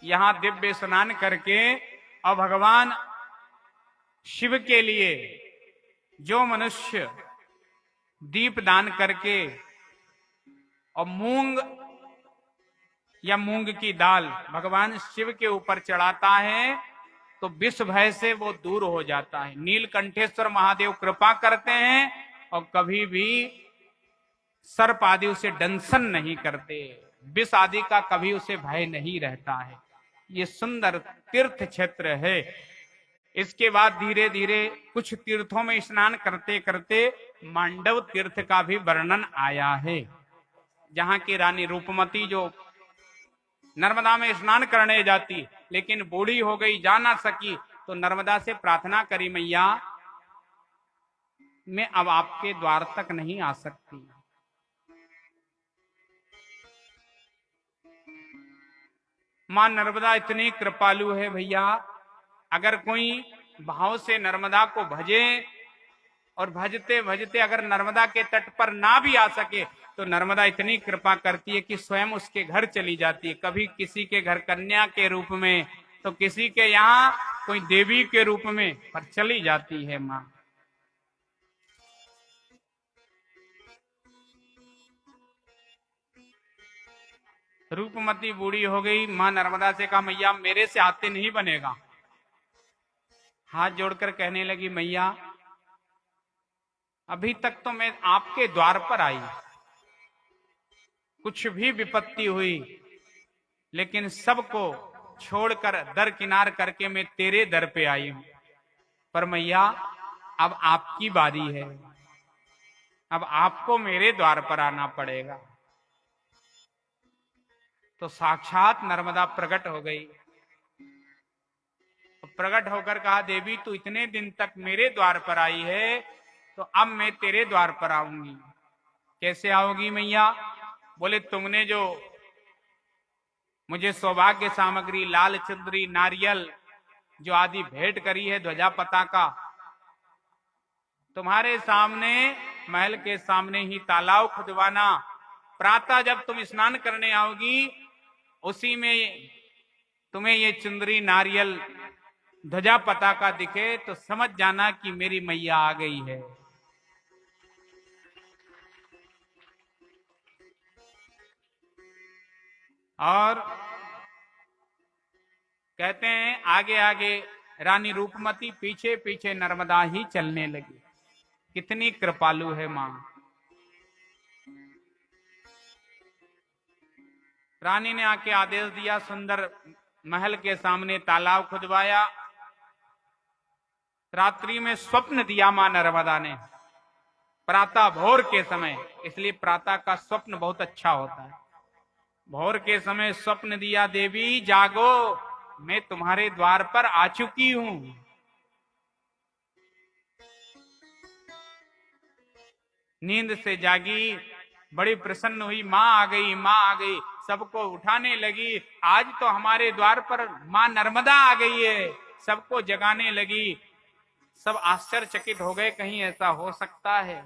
यहां दिव्य स्नान करके और भगवान शिव के लिए जो मनुष्य दीप दान करके और मूंग या मूंग की दाल भगवान शिव के ऊपर चढ़ाता है तो विष भय से वो दूर हो जाता है। नीलकंठेश्वर महादेव कृपा करते हैं और कभी भी सर्प आदि उसे दंशन नहीं करते, विष आदि का कभी उसे भय नहीं रहता है। ये सुंदर तीर्थ क्षेत्र है। इसके बाद धीरे धीरे कुछ तीर्थों में स्नान करते करते मांडव तीर्थ का भी वर्णन आया है, जहां की रानी रूपमती जो नर्मदा में स्नान करने जाती लेकिन बूढ़ी हो गई, जा ना सकी, तो नर्मदा से प्रार्थना करी, मैया मैं अब आपके द्वार तक नहीं आ सकती। मां नर्मदा इतनी कृपालु है भैया, अगर कोई भाव से नर्मदा को भजे और भजते भजते अगर नर्मदा के तट पर ना भी आ सके तो नर्मदा इतनी कृपा करती है कि स्वयं उसके घर चली जाती है। कभी किसी के घर कन्या के रूप में तो किसी के यहाँ कोई देवी के रूप में, पर चली जाती है मां। रूपमती बूढ़ी हो गई। मां नर्मदा से कहा, मैया मेरे से आते नहीं बनेगा। हाथ जोड़कर कहने लगी, मैया अभी तक तो मैं आपके द्वार पर आई, कुछ भी विपत्ति हुई लेकिन सबको छोड़कर दर किनार करके मैं तेरे दर पे आई हूं। पर मैया अब आपकी बारी है, अब आपको मेरे द्वार पर आना पड़ेगा। तो साक्षात नर्मदा प्रकट हो गई। प्रकट होकर कहा, देवी तू इतने दिन तक मेरे द्वार पर आई है तो अब मैं तेरे द्वार पर आऊंगी। कैसे आओगी मैया? बोले तुमने जो मुझे सौभाग्य सामग्री लाल चंद्री नारियल जो आदि भेंट करी है, ध्वजा पताका, तुम्हारे सामने महल के सामने ही तालाब खुदवाना। प्रातः जब तुम स्नान करने आओगी उसी में तुम्हें ये चुंदरी नारियल ध्वजा पताका दिखे तो समझ जाना कि मेरी मैया आ गई है। और कहते हैं आगे आगे रानी रूपमती, पीछे पीछे नर्मदा ही चलने लगी। कितनी कृपालु है मां। रानी ने आके आदेश दिया, सुंदर महल के सामने तालाब खुदवाया। रात्रि में स्वप्न दिया मां नर्मदा ने, प्रातः भोर के समय, इसलिए प्रातः का स्वप्न बहुत अच्छा होता है। भोर के समय स्वप्न दिया, देवी जागो, मैं तुम्हारे द्वार पर आ चुकी हूं। नींद से जागी, बड़ी प्रसन्न हुई, मां आ गई, मां आ गई, सबको उठाने लगी। आज तो हमारे द्वार पर मां नर्मदा आ गई है, सबको जगाने लगी। सब आश्चर्यचकित हो गए, कहीं ऐसा हो सकता है?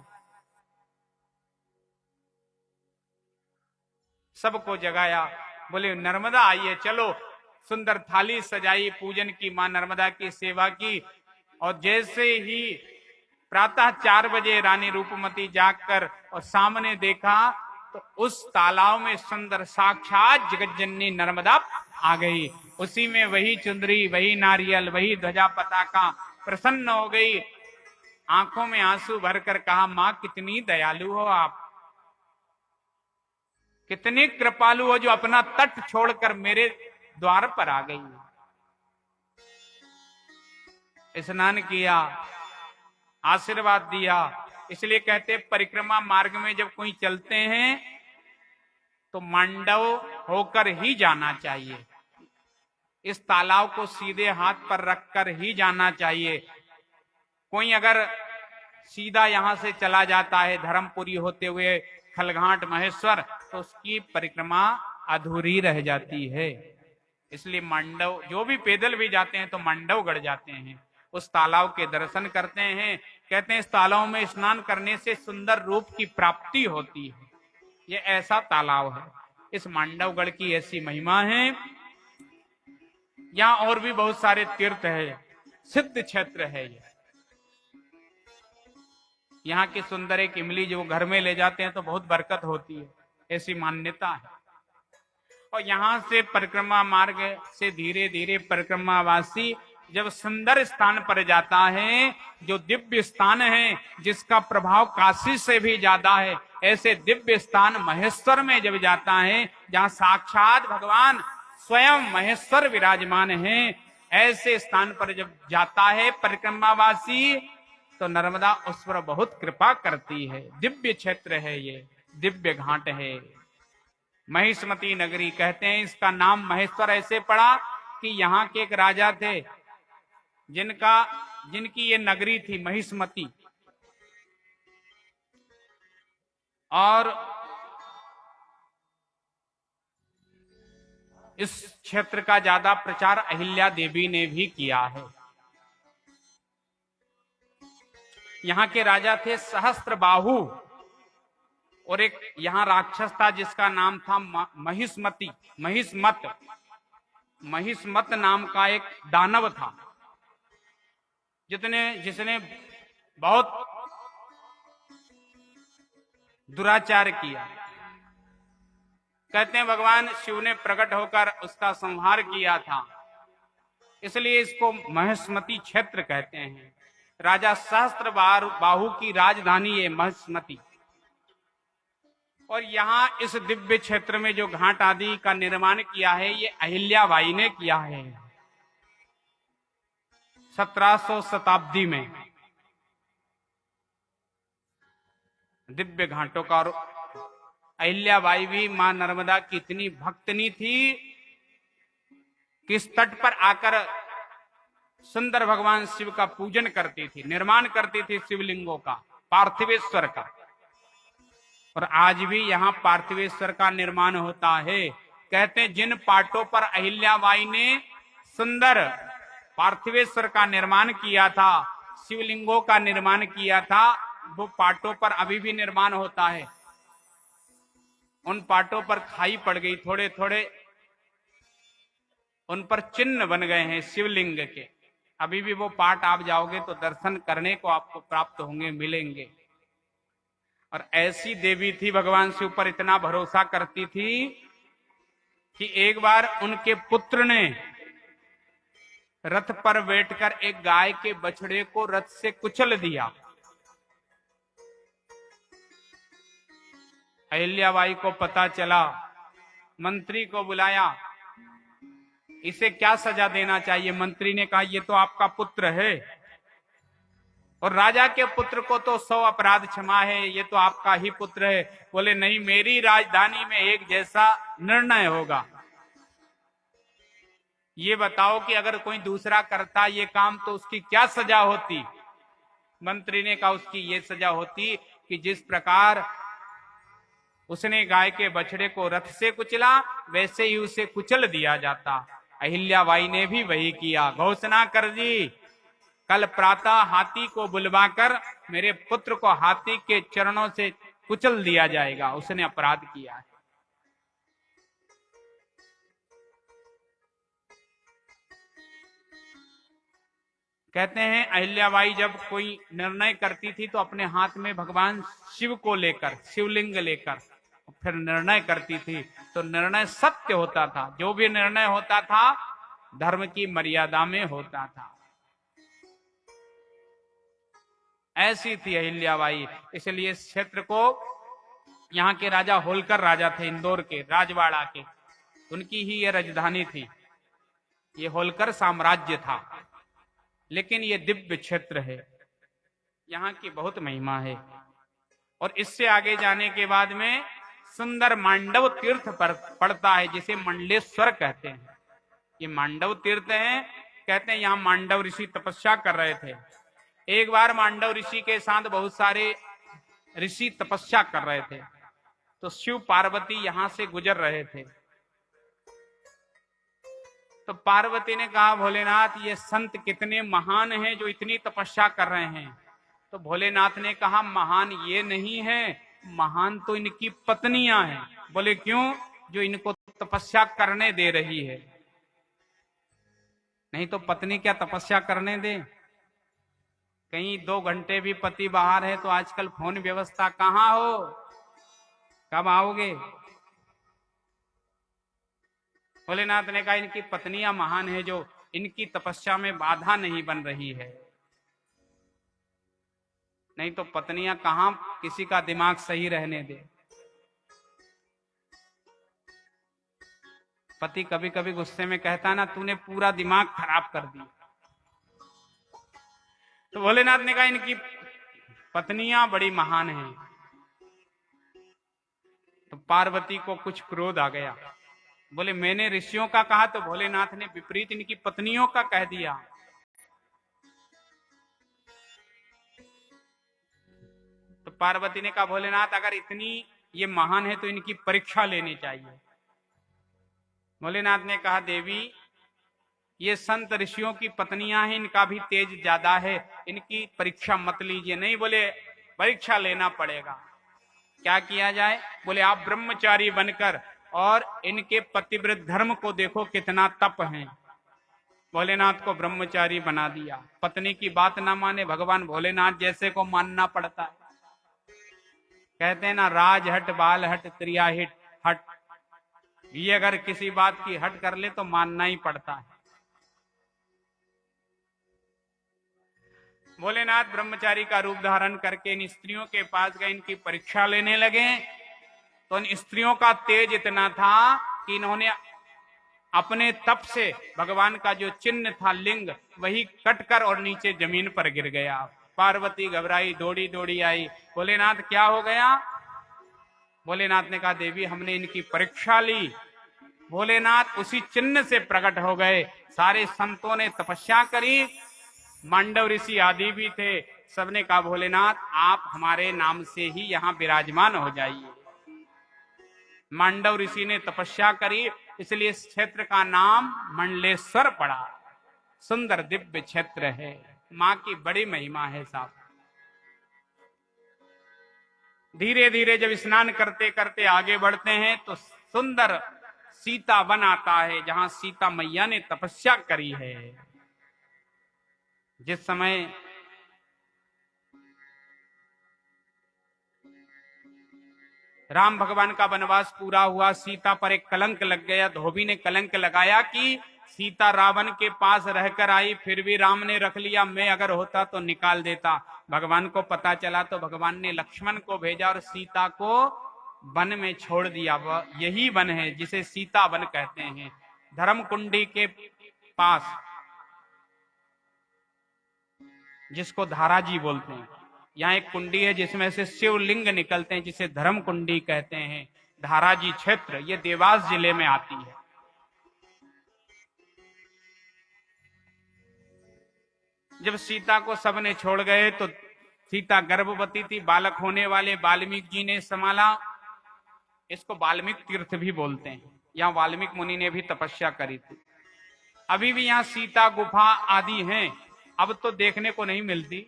सबको जगाया। बोले नर्मदा आइए चलो। सुंदर थाली सजाई, पूजन की, मां नर्मदा की सेवा की। और जैसे ही प्रातः 4 बजे रानी रूपमती जागकर और सामने देखा तो उस तालाब में सुंदर साक्षात जगतजननी नर्मदा आ गई। उसी में वही चुंदरी, वही नारियल, वही ध्वजा पताका, प्रसन्न हो गई। आंखों में आंसू भरकर कहा, मां कितनी दयालु हो आप, कितनी कृपालु हो, जो अपना तट छोड़कर मेरे द्वार पर आ गई। स्नान किया, आशीर्वाद दिया। इसलिए कहते परिक्रमा मार्ग में जब कोई चलते हैं तो मांडव होकर ही जाना चाहिए। इस तालाब को सीधे हाथ पर रखकर ही जाना चाहिए। कोई अगर सीधा यहां से चला जाता है धर्मपुरी होते हुए खलघाट महेश्वर, तो उसकी परिक्रमा अधूरी रह जाती है। इसलिए मांडव, जो भी पैदल भी जाते हैं तो मांडव गढ़ जाते हैं, उस तालाब के दर्शन करते हैं। कहते हैं इस तालाब में स्नान करने से सुंदर रूप की प्राप्ति होती है। ये ऐसा तालाब है, इस मांडवगढ़ की ऐसी महिमा है। यहां और भी बहुत सारे तीर्थ है, सिद्ध क्षेत्र है ये। यहाँ की सुंदर एक इमली जो घर में ले जाते हैं तो बहुत बरकत होती है, ऐसी मान्यता है। और यहां से परिक्रमा मार्ग से धीरे धीरे परिक्रमावासी जब सुंदर स्थान पर जाता है, जो दिव्य स्थान है, जिसका प्रभाव काशी से भी ज्यादा है, ऐसे दिव्य स्थान महेश्वर में जब जाता है, जहां साक्षात भगवान स्वयं महेश्वर विराजमान हैं, ऐसे स्थान पर जब जाता है परिक्रमावासी, तो नर्मदा उस पर बहुत कृपा करती है। दिव्य क्षेत्र है ये, दिव्य घाट है। महिष्मती नगरी कहते हैं, इसका नाम महेश्वर ऐसे पड़ा कि यहाँ के एक राजा थे जिनकी ये नगरी थी महिष्मती। और इस क्षेत्र का ज्यादा प्रचार अहिल्या देवी ने भी किया है। यहाँ के राजा थे सहस्त्रबाहु, और एक यहाँ राक्षस था जिसका नाम था महिष्मती, महिष्मत नाम का एक दानव था, जिसने बहुत दुराचार किया। कहते हैं भगवान शिव ने प्रकट होकर उसका संहार किया था, इसलिए इसको महिष्मती क्षेत्र कहते हैं। राजा सहस्त्र बाहु की राजधानी है महिष्मती। और यहाँ इस दिव्य क्षेत्र में जो घाट आदि का निर्माण किया है, ये अहिल्याबाई ने किया है 1700 शताब्दी में। दिव्य घाटों का। और अहिल्याबाई भी मां नर्मदा की इतनी भक्तनी थी कि इस तट पर आकर सुंदर भगवान शिव का पूजन करती थी, निर्माण करती थी शिवलिंगों का, पार्थिवेश्वर का। और आज भी यहाँ पार्थिवेश्वर का निर्माण होता है। कहते हैं जिन पाटों पर अहिल्याबाई ने सुंदर पार्थिवेश्वर का निर्माण किया था, शिवलिंगों का निर्माण किया था, वो पाटों पर अभी भी निर्माण होता है। उन पाटों पर खाई पड़ गई, थोड़े थोड़े उन पर चिन्ह बन गए हैं शिवलिंग के। अभी भी वो पाट आप जाओगे तो दर्शन करने को आपको प्राप्त होंगे, मिलेंगे। और ऐसी देवी थी, भगवान शिव पर इतना भरोसा करती थी कि एक बार उनके पुत्र ने रथ पर बैठकर एक गाय के बछड़े को रथ से कुचल दिया। अहिल्याबाई को पता चला, मंत्री को बुलाया, इसे क्या सजा देना चाहिए। मंत्री ने कहा ये तो आपका पुत्र है, और राजा के पुत्र को तो 100 अपराध क्षमा है, ये तो आपका ही पुत्र है। बोले नहीं, मेरी राजधानी में एक जैसा निर्णय होगा। ये बताओ कि अगर कोई दूसरा करता ये काम तो उसकी क्या सजा होती। मंत्री ने कहा उसकी ये सजा होती कि जिस प्रकार उसने गाय के बछड़े को रथ से कुचला, वैसे ही उसे कुचल दिया जाता। अहिल्याबाई ने भी वही किया, घोषणा कर दी, कल प्रातः हाथी को बुलवाकर मेरे पुत्र को हाथी के चरणों से कुचल दिया जाएगा, उसने अपराध किया है। कहते हैं अहिल्याबाई जब कोई निर्णय करती थी तो अपने हाथ में भगवान शिव को लेकर, शिवलिंग लेकर फिर निर्णय करती थी, तो निर्णय सत्य होता था। जो भी निर्णय होता था धर्म की मर्यादा में होता था। ऐसी थी अहिल्याबाई। इसलिए इस क्षेत्र को, यहाँ के राजा होलकर राजा थे, इंदौर के राजवाड़ा के, उनकी ही ये राजधानी थी। ये होलकर साम्राज्य था। लेकिन ये दिव्य क्षेत्र है, यहाँ की बहुत महिमा है। और इससे आगे जाने के बाद में सुंदर मांडव तीर्थ पर पड़ता है, जिसे मंडलेश्वर कहते हैं। ये मांडव तीर्थ है। कहते हैं यहाँ मांडव ऋषि तपस्या कर रहे थे। एक बार मांडव ऋषि के साथ बहुत सारे ऋषि तपस्या कर रहे थे, तो शिव पार्वती यहां से गुजर रहे थे। तो पार्वती ने कहा, भोलेनाथ ये संत कितने महान हैं जो इतनी तपस्या कर रहे हैं। तो भोलेनाथ ने कहा, महान ये नहीं है, महान तो इनकी पत्नियां हैं। बोले क्यों? जो इनको तपस्या करने दे रही है। नहीं तो पत्नी क्या तपस्या करने दे? कहीं 2 घंटे भी पति बाहर है तो आजकल फोन व्यवस्था कहाँ हो, कब आओगे? भोलेनाथ ने कहा, इनकी पत्नियां महान है जो इनकी तपस्या में बाधा नहीं बन रही है। नहीं तो पत्नियां कहां किसी का दिमाग सही रहने दे। पति कभी कभी गुस्से में कहता ना, तूने पूरा दिमाग खराब कर दिया। तो भोलेनाथ ने कहा, इनकी पत्नियां बड़ी महान हैं। तो पार्वती को कुछ क्रोध आ गया। बोले मैंने ऋषियों का कहा तो भोलेनाथ ने विपरीत इनकी पत्नियों का कह दिया। तो पार्वती ने कहा, भोलेनाथ अगर इतनी ये महान है तो इनकी परीक्षा लेनी चाहिए। भोलेनाथ ने कहा, देवी ये संत ऋषियों की पत्नियां हैं, इनका भी तेज ज्यादा है, इनकी परीक्षा मत लीजिए। नहीं, बोले परीक्षा लेना पड़ेगा। क्या किया जाए? बोले आप ब्रह्मचारी बनकर और इनके पतिव्रत धर्म को देखो कितना तप है। भोलेनाथ को ब्रह्मचारी बना दिया। पत्नी की बात ना माने, भगवान भोलेनाथ जैसे को मानना पड़ता है। कहते हैं ना, राज हट बाल हट क्रिया हिट हट। ये अगर किसी बात की हट कर ले तो मानना ही पड़ता है। भोलेनाथ ब्रह्मचारी का रूप धारण करके इन स्त्रियों के पास गए, इनकी परीक्षा लेने लगे। तो इन स्त्रियों का तेज इतना था कि इन्होंने अपने तप से भगवान का जो चिन्ह था लिंग, वही कटकर और नीचे जमीन पर गिर गया। पार्वती घबराई, दौड़ी दौड़ी आई। भोलेनाथ क्या हो गया? भोलेनाथ ने कहा, देवी हमने इनकी परीक्षा ली। भोलेनाथ उसी चिन्ह से प्रकट हो गए। सारे संतों ने तपस्या करी, मांडव ऋषि आदि भी थे। सबने कहा, भोलेनाथ आप हमारे नाम से ही यहाँ विराजमान हो जाइए। मांडव ऋषि ने तपस्या करी, इसलिए इस क्षेत्र का नाम मंडलेश्वर पड़ा। सुंदर दिव्य क्षेत्र है, मां की बड़ी महिमा है साहब। धीरे धीरे जब स्नान करते करते आगे बढ़ते हैं तो सुंदर सीता वन आता है, जहां सीता मैया ने तपस्या करी है। जिस समय राम भगवान का वनवास पूरा हुआ, सीता पर एक कलंक लग गया। धोबी ने कलंक लगाया कि सीता रावण के पास रहकर आई, फिर भी राम ने रख लिया। मैं अगर होता तो निकाल देता। भगवान को पता चला तो भगवान ने लक्ष्मण को भेजा और सीता को वन में छोड़ दिया। वह यही वन है जिसे सीता वन कहते हैं, धर्मकुंडी के पास, जिसको धाराजी बोलते हैं। यहाँ एक कुंडी है जिसमें से शिवलिंग निकलते हैं, जिसे धर्म कुंडी कहते हैं। धाराजी क्षेत्र ये देवास जिले में आती है। जब सीता को सबने छोड़ गए तो सीता गर्भवती थी, बालक होने वाले वाल्मीकि जी ने संभाला। इसको वाल्मीकि तीर्थ भी बोलते हैं। यहाँ वाल्मीकि मुनि ने भी तपस्या करी थी। अभी भी यहाँ सीता गुफा आदि हैं, अब तो देखने को नहीं मिलती।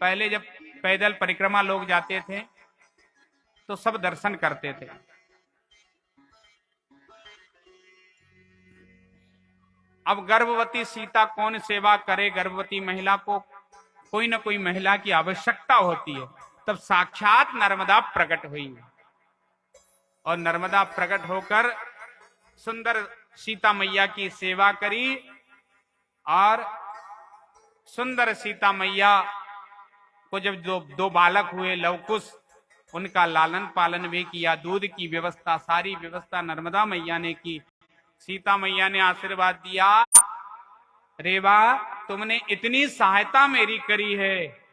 पहले जब पैदल परिक्रमा लोग जाते थे तो सब दर्शन करते थे। अब गर्भवती सीता कौन सेवा करे, गर्भवती महिला को कोई ना कोई महिला की आवश्यकता होती है। तब साक्षात नर्मदा प्रकट हुई और नर्मदा प्रकट होकर सुंदर सीता मैया की सेवा करी और सुंदर सीता मैया को जब दो बालक हुए लवकुश, उनका लालन पालन भी किया, दूध की व्यवस्था, सारी व्यवस्था नर्मदा मैया ने की। सीता मैया ने आशीर्वाद दिया, रेवा तुमने इतनी सहायता मेरी करी है,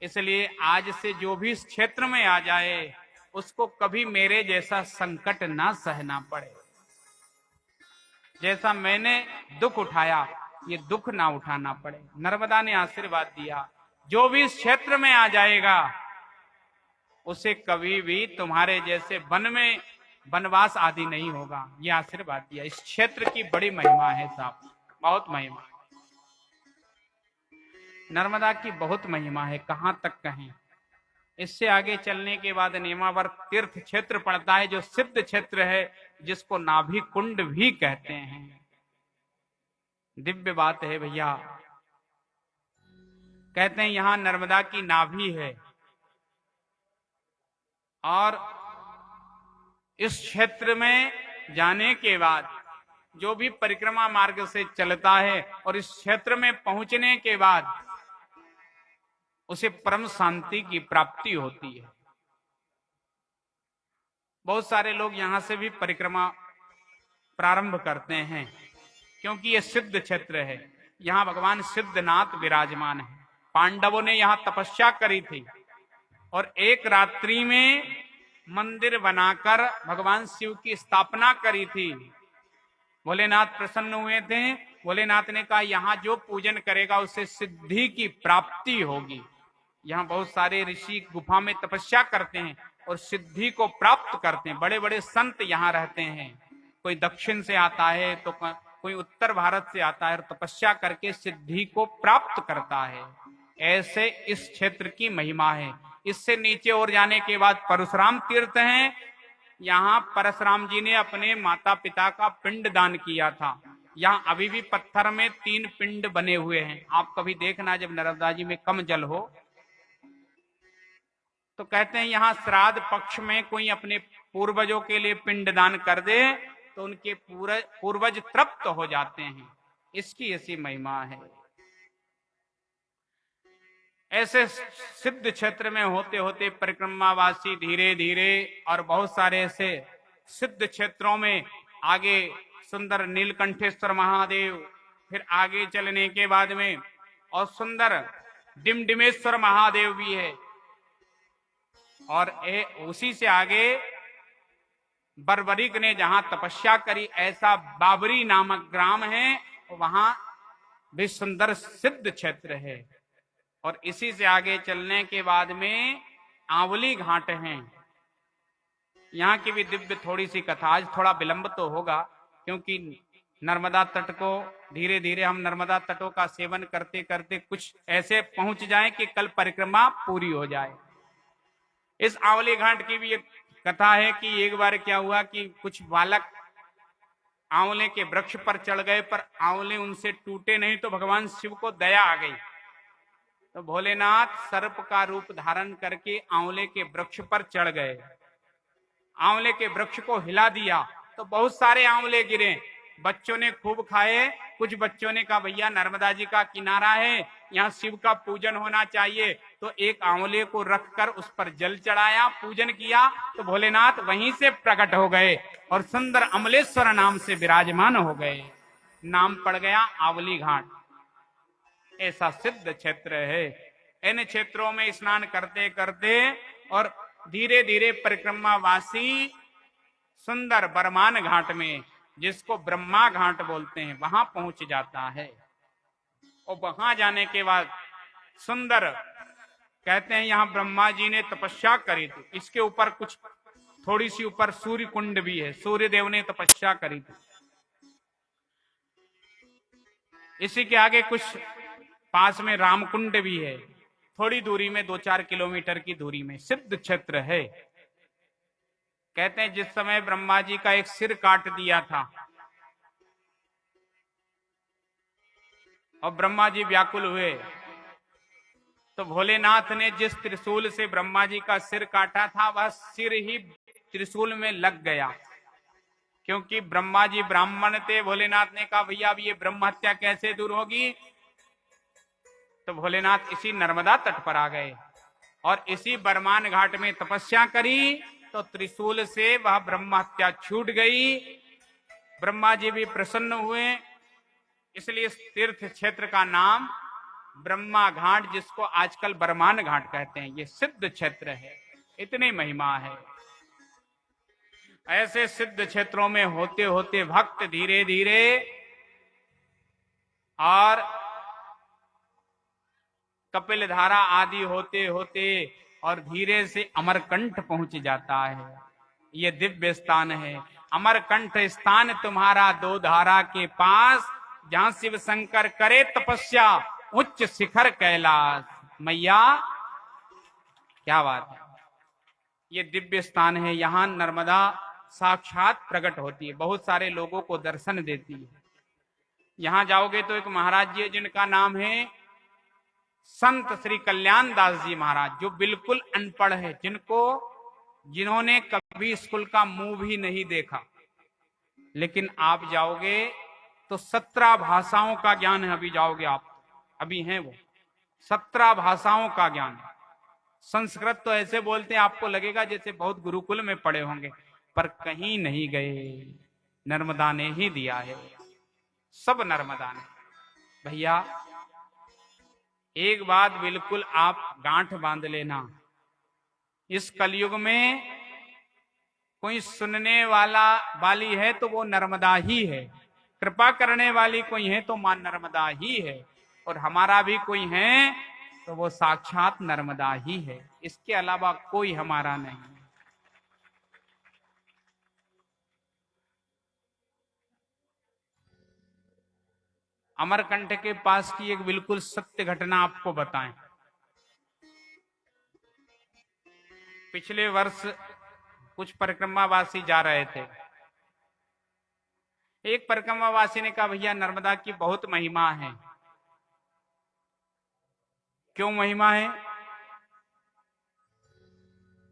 इसलिए आज से जो भी इस क्षेत्र में आ जाए उसको कभी मेरे जैसा संकट ना सहना पड़े। जैसा मैंने दुख उठाया ये दुख ना उठाना पड़े। नर्मदा ने आशीर्वाद दिया, जो भी इस क्षेत्र में आ जाएगा उसे कभी भी तुम्हारे जैसे वन में वनवास आदि नहीं होगा, ये आशीर्वाद दिया। इस क्षेत्र की बड़ी महिमा है साहब, बहुत महिमा। नर्मदा की बहुत महिमा है, कहां तक कहें। इससे आगे चलने के बाद नेमावर तीर्थ क्षेत्र पड़ता है, जो सिद्ध क्षेत्र है, जिसको नाभि कुंड भी कहते हैं। दिव्य बात है भैया। कहते हैं यहां नर्मदा की नाभि है और इस क्षेत्र में जाने के बाद जो भी परिक्रमा मार्ग से चलता है और इस क्षेत्र में पहुंचने के बाद उसे परम शांति की प्राप्ति होती है। बहुत सारे लोग यहां से भी परिक्रमा प्रारंभ करते हैं, क्योंकि यह सिद्ध क्षेत्र है। यहां भगवान सिद्धनाथ विराजमान है। पांडवों ने यहां तपस्या करी थी और एक रात्रि में मंदिर बनाकर भगवान शिव की स्थापना करी थी। भोलेनाथ प्रसन्न हुए थे। भोलेनाथ ने कहा यहां जो पूजन करेगा उससे सिद्धि की प्राप्ति होगी। यहाँ बहुत सारे ऋषि गुफा में तपस्या करते हैं और सिद्धि को प्राप्त करते हैं। बड़े बड़े संत यहाँ रहते हैं। कोई दक्षिण से आता है तो कोई उत्तर भारत से आता है और तपस्या करके सिद्धि को प्राप्त करता है। ऐसे इस क्षेत्र की महिमा है। इससे नीचे और जाने के बाद परशुराम तीर्थ है। यहाँ परशुराम जी ने अपने माता पिता का पिंड दान किया था। यहाँ अभी भी पत्थर में 3 पिंड बने हुए हैं। आप कभी देखना जब नर्मदा जी में कम जल हो तो कहते हैं यहाँ श्राद्ध पक्ष में कोई अपने पूर्वजों के लिए पिंड दान कर दे तो उनके पूर्वज तृप्त हो जाते हैं। इसकी ऐसी महिमा है। ऐसे सिद्ध क्षेत्र में होते होते परिक्रमावासी धीरे धीरे और बहुत सारे ऐसे सिद्ध क्षेत्रों में आगे सुंदर नीलकंठेश्वर महादेव, फिर आगे चलने के बाद में और सुंदर डिमडिमेश्वर महादेव भी है और उसी से आगे बर्बरिक ने जहां तपस्या करी ऐसा बाबरी नामक ग्राम है, वहां भी सुंदर सिद्ध क्षेत्र है। और इसी से आगे चलने के बाद में आंवली घाट है। यहाँ की भी दिव्य थोड़ी सी कथा, आज थोड़ा विलंब तो होगा क्योंकि नर्मदा तट को धीरे धीरे हम नर्मदा तटों का सेवन करते करते कुछ ऐसे पहुंच जाएं कि कल परिक्रमा पूरी हो जाए। इस आंवली घाट की भी एक कथा है कि एक बार क्या हुआ कि कुछ बालक आंवले के वृक्ष पर चढ़ गए, पर आंवले उनसे टूटे नहीं तो भगवान शिव को दया आ गई। तो भोलेनाथ सर्प का रूप धारण करके आंवले के वृक्ष पर चढ़ गए। आंवले के वृक्ष को हिला दिया तो बहुत सारे आंवले गिरे। बच्चों ने खूब खाए। कुछ बच्चों ने कहा भैया नर्मदा जी का किनारा है, यहाँ शिव का पूजन होना चाहिए। तो एक आंवले को रखकर उस पर जल चढ़ाया, पूजन किया तो भोलेनाथ वहीं से प्रकट हो गए और सुंदर अमलेश्वर नाम से विराजमान हो गए। नाम पड़ गया आंवली घाट। ऐसा सिद्ध क्षेत्र है। इन क्षेत्रों में स्नान करते करते और धीरे धीरे परिक्रमावासी सुंदर बरमान घाट में, जिसको ब्रह्मा घाट बोलते हैं, वहां पहुंच जाता है। और वहां जाने के बाद सुंदर कहते हैं यहां ब्रह्मा जी ने तपस्या करी थी। इसके ऊपर कुछ थोड़ी सी ऊपर सूर्य कुंड भी है, सूर्य देव ने तपस्या करी थी। इसी के आगे कुछ पास में रामकुंड भी है, थोड़ी दूरी में 2-4 किलोमीटर की दूरी में सिद्ध क्षेत्र है। कहते हैं जिस समय ब्रह्मा जी का एक सिर काट दिया था और ब्रह्मा जी व्याकुल हुए। तो भोलेनाथ ने जिस त्रिशूल से ब्रह्मा जी का सिर काटा था वह सिर ही त्रिशूल में लग गया। क्योंकि ब्रह्मा जी ब्राह्मण थे, भोलेनाथ ने कहा भैया अब ये ब्रह्म हत्या कैसे दूर होगी। तो भोलेनाथ इसी नर्मदा तट पर आ गए और इसी बरमान घाट में तपस्या करी, तो त्रिशूल से वह ब्रह्म हत्या छूट गई। ब्रह्मा जी भी प्रसन्न हुए। इसलिए इस तीर्थ क्षेत्र का नाम ब्रह्मा घाट, जिसको आजकल बरमान घाट कहते हैं, ये सिद्ध क्षेत्र है। इतनी महिमा है। ऐसे सिद्ध क्षेत्रों में होते होते भक्त धीरे धीरे और कपिल धारा आदि होते होते और धीरे से अमरकंठ पहुंच जाता है। ये दिव्य स्थान है अमरकंठ स्थान तुम्हारा, दो धारा के पास, जहां शिव शंकर करे तपस्या, उच्च शिखर कैलाश। मैया क्या बात है। ये दिव्य स्थान है, यहां नर्मदा साक्षात प्रकट होती है, बहुत सारे लोगों को दर्शन देती है। यहां जाओगे तो एक महाराज जी जिनका नाम है संत श्री कल्याण दास जी महाराज, जो बिल्कुल अनपढ़ है, जिन्होंने कभी स्कूल का मुंह भी नहीं देखा, लेकिन आप जाओगे तो 17 भाषाओं का ज्ञान है। अभी जाओगे आप, अभी हैं वो 17 भाषाओं का ज्ञान है। संस्कृत तो ऐसे बोलते हैं आपको लगेगा जैसे बहुत गुरुकुल में पढ़े होंगे, पर कहीं नहीं गए, नर्मदा ने ही दिया है, सब नर्मदा ने। भैया एक बात बिल्कुल आप गांठ बांध लेना, इस कलयुग में कोई सुनने वाली है तो वो नर्मदा ही है, कृपा करने वाली कोई है तो मां नर्मदा ही है, और हमारा भी कोई है तो वो साक्षात नर्मदा ही है, इसके अलावा कोई हमारा नहीं। अमरकंठ के पास की एक बिल्कुल सत्य घटना आपको बताएं। पिछले वर्ष कुछ परिक्रमावासी जा रहे थे। एक परिक्रमावासी ने कहा भैया नर्मदा की बहुत महिमा है। क्यों महिमा है?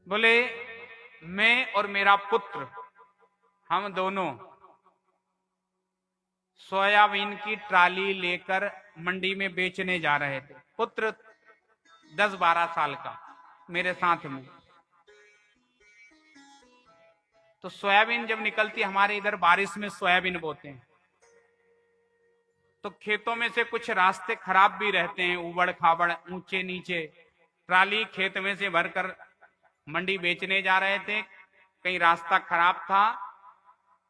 बोले मैं और मेरा पुत्र, हम दोनों सोयाबीन की ट्राली लेकर मंडी में बेचने जा रहे थे। पुत्र 10-12 साल का मेरे साथ में। तो सोयाबीन जब निकलती, हमारे इधर बारिश में सोयाबीन बोते हैं, तो खेतों में से कुछ रास्ते खराब भी रहते हैं, उबड़ खाबड़, ऊंचे नीचे। ट्राली खेत में से भरकर मंडी बेचने जा रहे थे, कहीं रास्ता खराब था,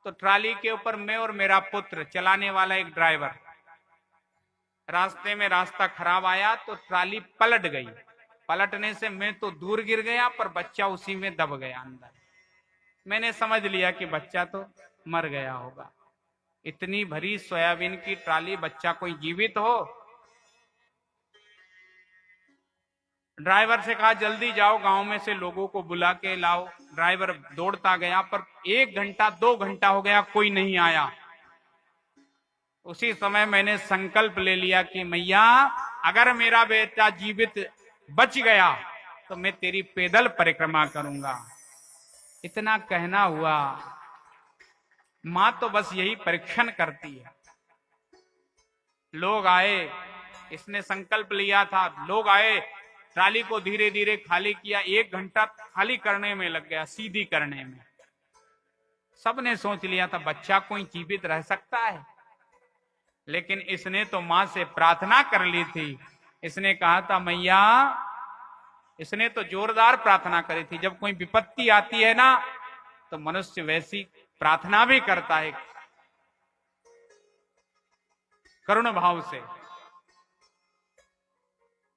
तो ट्राली के ऊपर मैं और मेरा पुत्र, चलाने वाला एक ड्राइवर। रास्ते में रास्ता खराब आया तो ट्राली पलट गई। पलटने से मैं तो दूर गिर गया, पर बच्चा उसी में दब गया अंदर। मैंने समझ लिया कि बच्चा तो मर गया होगा। इतनी भरी सोयाबीन की ट्राली, बच्चा कोई जीवित हो? ड्राइवर से कहा जल्दी जाओ, गांव में से लोगों को बुला के लाओ। ड्राइवर दौड़ता गया, पर 1 घंटा 2 घंटा हो गया, कोई नहीं आया। उसी समय मैंने संकल्प ले लिया कि मैया अगर मेरा बेटा जीवित बच गया तो मैं तेरी पैदल परिक्रमा करूंगा। इतना कहना हुआ। मां तो बस यही परीक्षण करती है। लोग आए, इसने संकल्प लिया था, लोग आए, ट्राली को धीरे धीरे खाली किया। 1 घंटा खाली करने में लग गया, सीधी करने में। सबने सोच लिया था बच्चा कोई जीवित रह सकता है, लेकिन इसने तो मां से प्रार्थना कर ली थी। इसने कहा था मैया, इसने तो जोरदार प्रार्थना करी थी। जब कोई विपत्ति आती है ना, तो मनुष्य वैसी प्रार्थना भी करता है, करुण भाव से।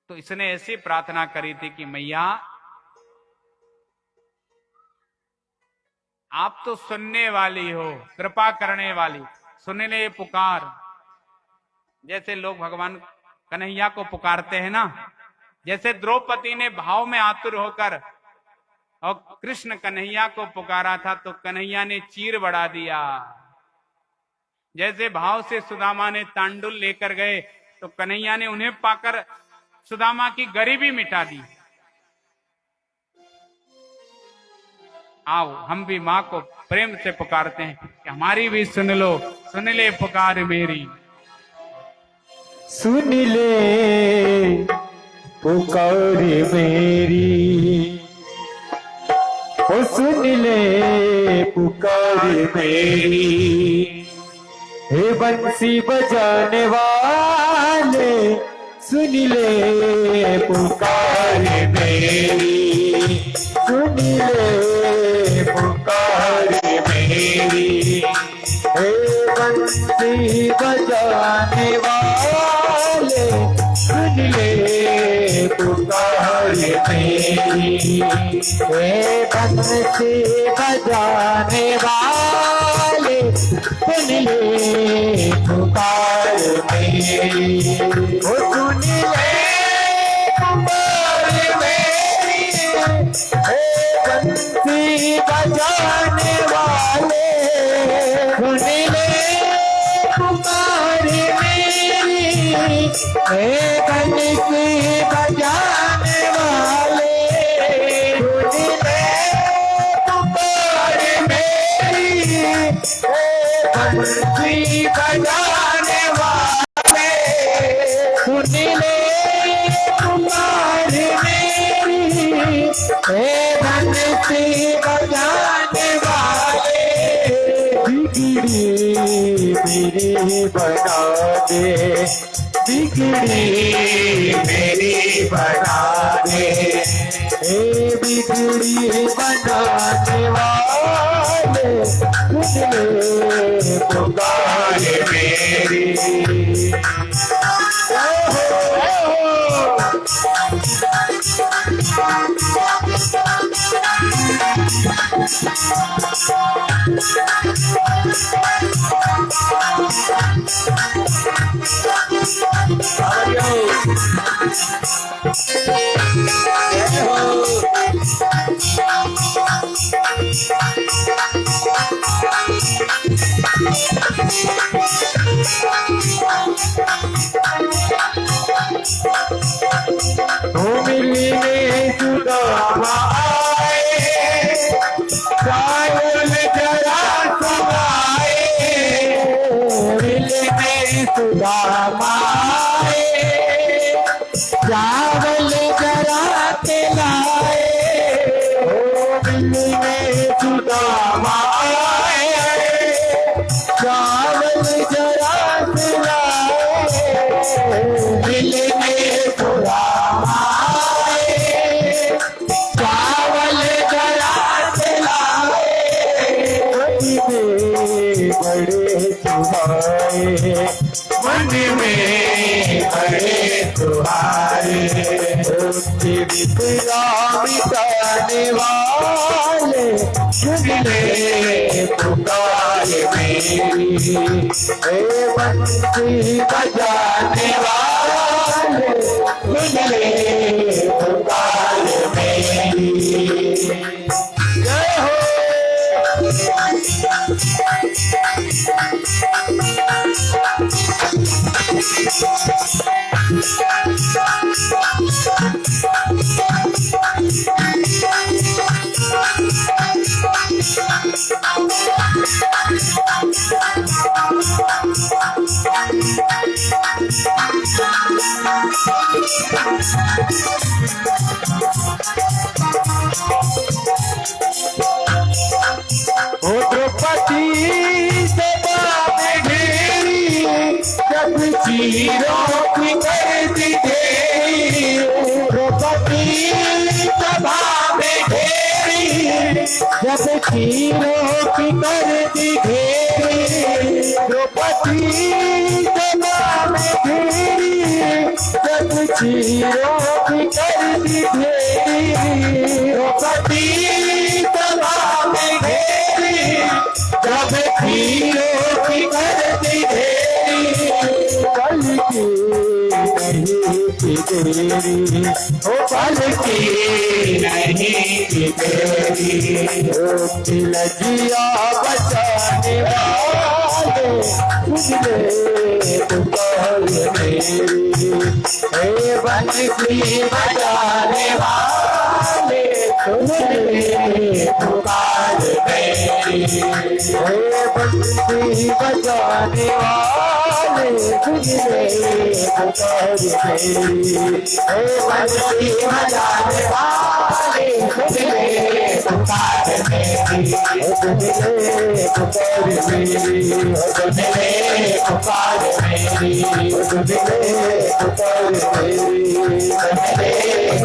तो इसने ऐसी प्रार्थना करी थी कि मैया आप तो सुनने वाली हो, कृपा करने वाली, सुन ले पुकार। जैसे लोग भगवान कन्हैया को पुकारते हैं ना, जैसे द्रौपदी ने भाव में आतुर होकर और कृष्ण कन्हैया को पुकारा था, तो कन्हैया ने चीर बढ़ा दिया। जैसे भाव से सुदामा ने तांडुल लेकर गए, तो कन्हैया ने उन्हें पाकर सुदामा की गरीबी मिटा दी। आओ हम भी माँ को प्रेम से पुकारते हैं कि हमारी भी सुन लो, सुन ले पुकार मेरी। सुन ले पुकार मेरी, ओ सुन ले पुकार मेरी, हे बंसी बजाने वाले सुन ले पुकार मेरी, सुन ले पुकार मेरी, हे बंसी बजाने वाले सुन ले पुकार मेरी, हे बंसी बजाने वाले सुन ले पुकार मेरी, ओ सुन ले पुकार मेरी, हे बंसी बजाने वाले सुन ले पुकार मेरी, हे बंसी बजाने वाले सुन ले पुकार मेरी, हे बंसी बजाने वाले सुन ले पुकार मेरी, हे बंसी बजाने वाले, बिगड़ी मेरी बना दे, बिगड़ी मेरी बना दे, हे बिगड़ी बनाने वाले सुन ले पुकार मेरी। मिलने सुदामा आए, सावन जरा सुनाए, मिलने सुदामा आए, चावल जरा के लाए, मिलने सुदामा आए, चावल जरा के लाए, मिलने सुदामा बड़े सुहाए, मन में बड़े सुहाए, विपदा मिटाने वाले सुन ले पुकार मेरी, हे बंसी बजाने वाले सुन ले पुकार मेरी। जय हो द्रौपदी सभा में घेरी, जब चीरों की कर दी घेरी, द्रौपदी सभा में घेरी, जब चीरों की कर दी घेरी, द्रौपदी सभा में घेरी, जब चीरों की कर दी घेरी, द्रौपदी सभा में घेरी, जब चीरों की कर दी घेरी, कल की नहीं की देरी, ओ कल की नहीं की देरी, लजिया बचाने वाले सुन ले पुकार मेरी। हे बंसी बजाने वाले सुन ले पुकार मेरी। हे बंसी बजाने वाले सुन ले पुकार मेरी। हे बंसी बजाने वाले सुन ले पुकार मेरी। सुन ले पुकार मेरी। सुन ले पुकार मेरी। सुन ले पुकार मेरी। सुन ले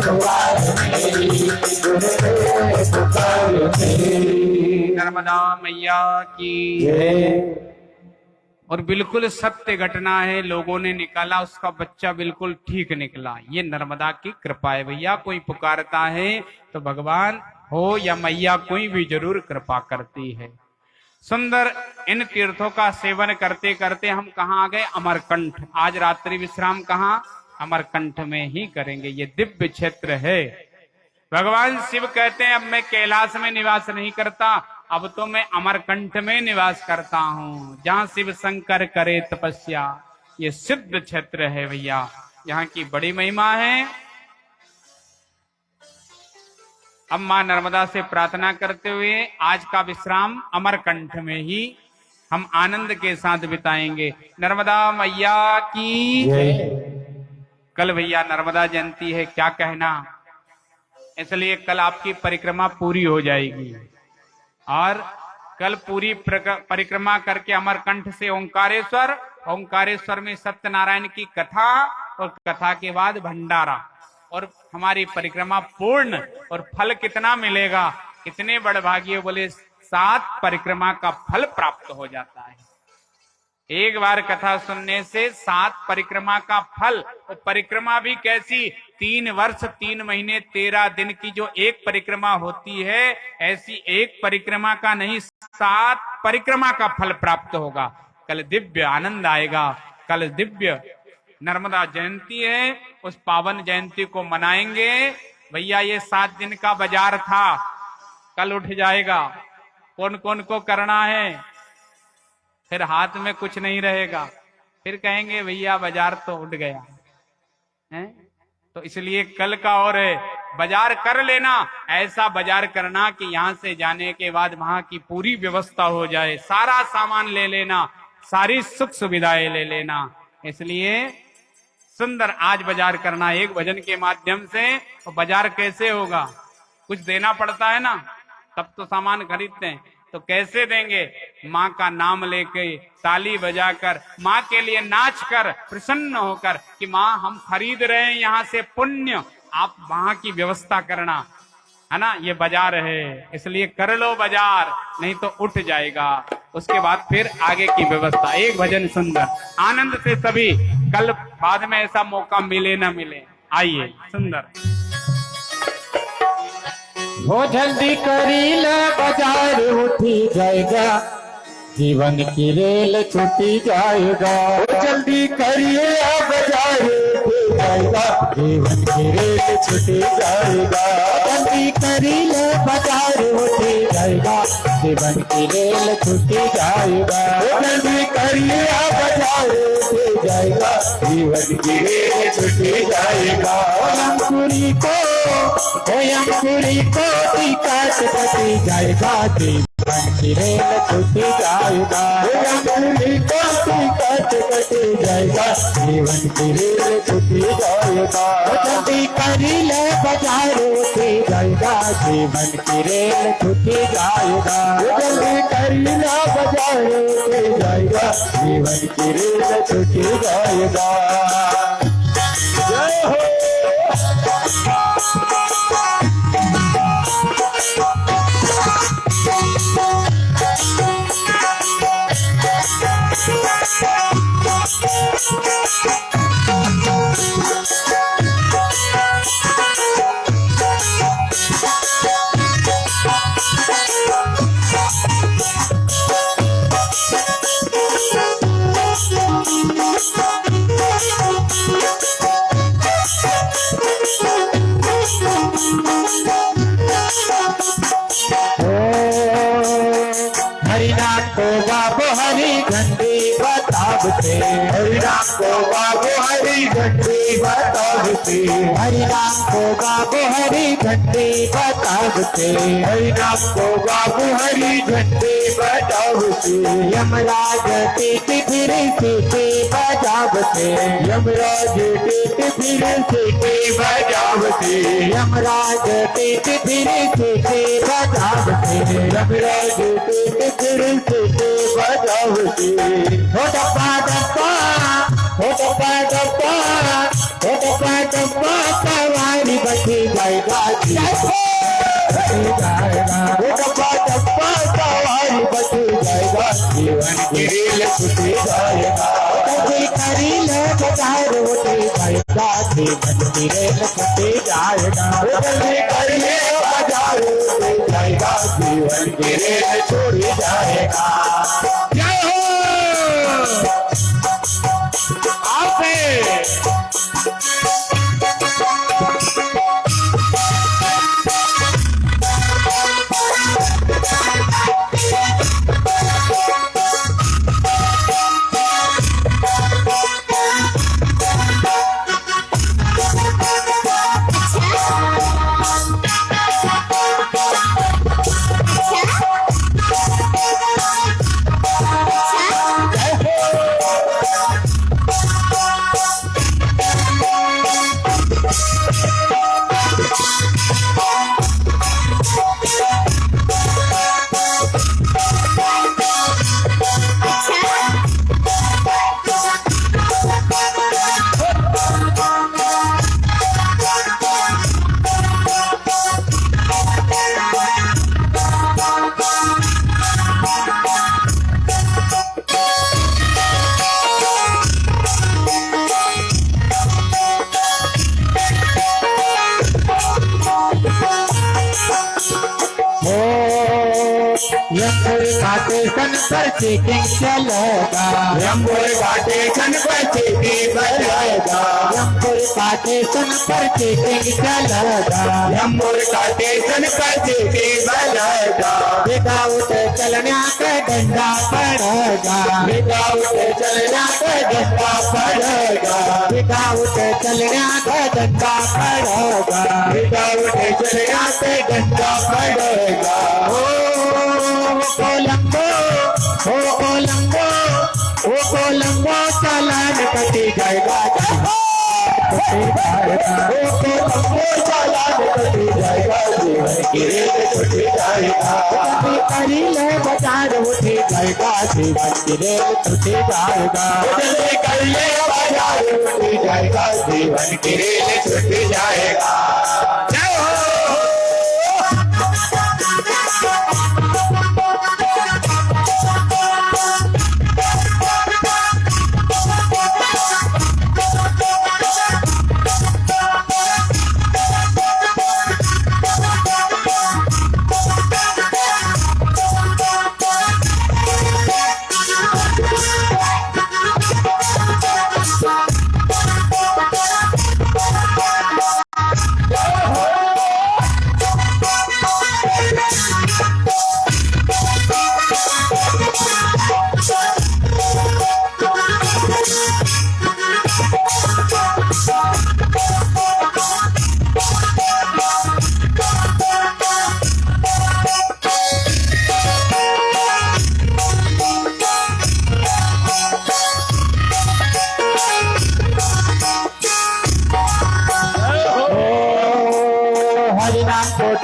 पुकार मेरी। सुन ले पुकार मेरी। नर्मदा मैया की। और बिल्कुल सत्य घटना है, लोगों ने निकाला, उसका बच्चा बिल्कुल ठीक निकला। ये नर्मदा की कृपा है भैया। कोई पुकारता है तो भगवान हो या मैया कोई भी जरूर कृपा करती है। सुंदर इन तीर्थों का सेवन करते करते हम कहाँ आ गए? अमरकंठ। आज रात्रि विश्राम कहाँ? अमरकंठ में ही करेंगे। ये दिव्य क्षेत्र है। भगवान शिव कहते हैं अब मैं कैलाश में निवास नहीं करता, अब तो मैं अमरकंठ में निवास करता हूँ, जहाँ शिव शंकर करे तपस्या। ये सिद्ध क्षेत्र है भैया, यहाँ की बड़ी महिमा है। अब मां नर्मदा से प्रार्थना करते हुए आज का विश्राम अमरकंठ में ही हम आनंद के साथ बिताएंगे। नर्मदा मैया की। कल भैया नर्मदा जयंती है, क्या कहना, इसलिए कल आपकी परिक्रमा पूरी हो जाएगी। और कल पूरी परिक्रमा करके अमरकंठ से ओंकारेश्वर, ओंकारेश्वर में सत्यनारायण की कथा, और कथा के बाद भंडारा, और हमारी परिक्रमा पूर्ण। और फल कितना मिलेगा? कितने बड़भागी बोले 7 परिक्रमा का फल प्राप्त हो जाता है। एक बार कथा सुनने से 7 परिक्रमा का फल। और परिक्रमा भी कैसी? 3 वर्ष 3 महीने 13 दिन की जो एक परिक्रमा होती है, ऐसी एक परिक्रमा का नहीं, 7 परिक्रमा का फल प्राप्त होगा। कल दिव्य आनंद आएगा। कल दिव्य नर्मदा जयंती है, उस पावन जयंती को मनाएंगे भैया। ये 7 दिन का बाजार था, कल उठ जाएगा। कौन कौन को करना है? फिर हाथ में कुछ नहीं रहेगा, फिर कहेंगे भैया बाजार तो उठ गया है। तो इसलिए कल का और है, बाजार कर लेना। ऐसा बाजार करना कि यहाँ से जाने के बाद वहां की पूरी व्यवस्था हो जाए, सारा सामान ले लेना, सारी सुख सुविधाएं ले लेना। इसलिए सुंदर आज बाजार करना एक भजन के माध्यम से। तो बाजार कैसे होगा? कुछ देना पड़ता है ना, तब तो सामान खरीदते हैं। तो कैसे देंगे? माँ का नाम लेके, ताली बजाकर, माँ के लिए नाच कर, प्रसन्न होकर कि माँ हम खरीद रहे हैं यहाँ से पुण्य, आप वहां की व्यवस्था करना, है ना। ये बाजार है, इसलिए कर लो बाजार, नहीं तो उठ जाएगा। उसके बाद फिर आगे की व्यवस्था। एक भजन सुंदर आनंद से सभी, कल बाद में ऐसा मौका मिले ना मिले। आइए सुंदर। हो जल्दी करी ले बाजार उठी जाएगा, जीवन की रेल छूटी जाएगा। हो जल्दी करिए बाजार उठी जाएगा, जीवन की रेल छूटी जाएगा। जल्दी करी ले बाजार उठी जाएगा, जीवन की रेल छूटी जाएगा। हो जल्दी करिए बाजार उठी जाएगा, जीवन की रेल छूटी जाएगा। अंकुरी को काट कटी जाएगा, जीवन की रेल छूटी जाएगा। अंकुरी को काट कटी जाएगा, जीवन की रेल छूटी जाएगा। जल्दी करी ले बाजार उठी जाएगा, जीवन की रेल छूटी जाएगा। जल्दी करी ले बाजार उठी जाएगा, जीवन की रेल छूटी जाएगा। जय हो। बाबू हरी झंडी बतावते, हरि राम को बाबू हरी झंडी बतावते, हरि राम को बाबू हरी झंडी बतावते, हरि राम को बाबू हरी झंडी बतावते, यमराज टीट फिर सीटी बजावते, यमराज टीट फिर सीटी बजावते, यमराज टीट फिर सीटी बजावते, यमराज टीट फिर सीटी बजावते। हो डब्बा डब्बा, हो डब्बा डब्बा, हो डब्बा डब्बा, सवारी बची जाएगा, बची जाएगा, हो डब्बा डब्बा, सवारी बची जाएगा, जीवन की रेल छूटी जाएगा, करील बाजार उठी जाएगा, जीवन की रेल छूटी जाएगा, करील बाजार उठी जाएगा, जीवन की रेल छोड़ी जाएगा। जय हो आपे। स्टेशन पर चेकिंग चलेगा, यमपुर स्टेशन पर चेकिंग चलेगा, यमपुर स्टेशन पर चेकिंग चलेगा, यमपुर स्टेशन पर चेकिंग चलेगा, विदाउट चलना का डंडा पड़ेगा, विदाउट चलना का डंडा पड़ेगा, विदाउट चलना का डंडा पड़ेगा, विदाउट चलना का डंडा पड़ेगा। कोलंबो, ओ कोलंबो, ओ कोलंबो, चालान कटी जाएगा, कटी जाएगा, ओ कोलंबो, चालान कटी जाएगा, जीवन की रेल छूटी जाएगा, करील बाजार उठी जाएगा, जीवन की रेल छूटी जाएगा, करील बाजार उठी जाएगा, जीवन की रेल छूटी जाएगा। जय हो।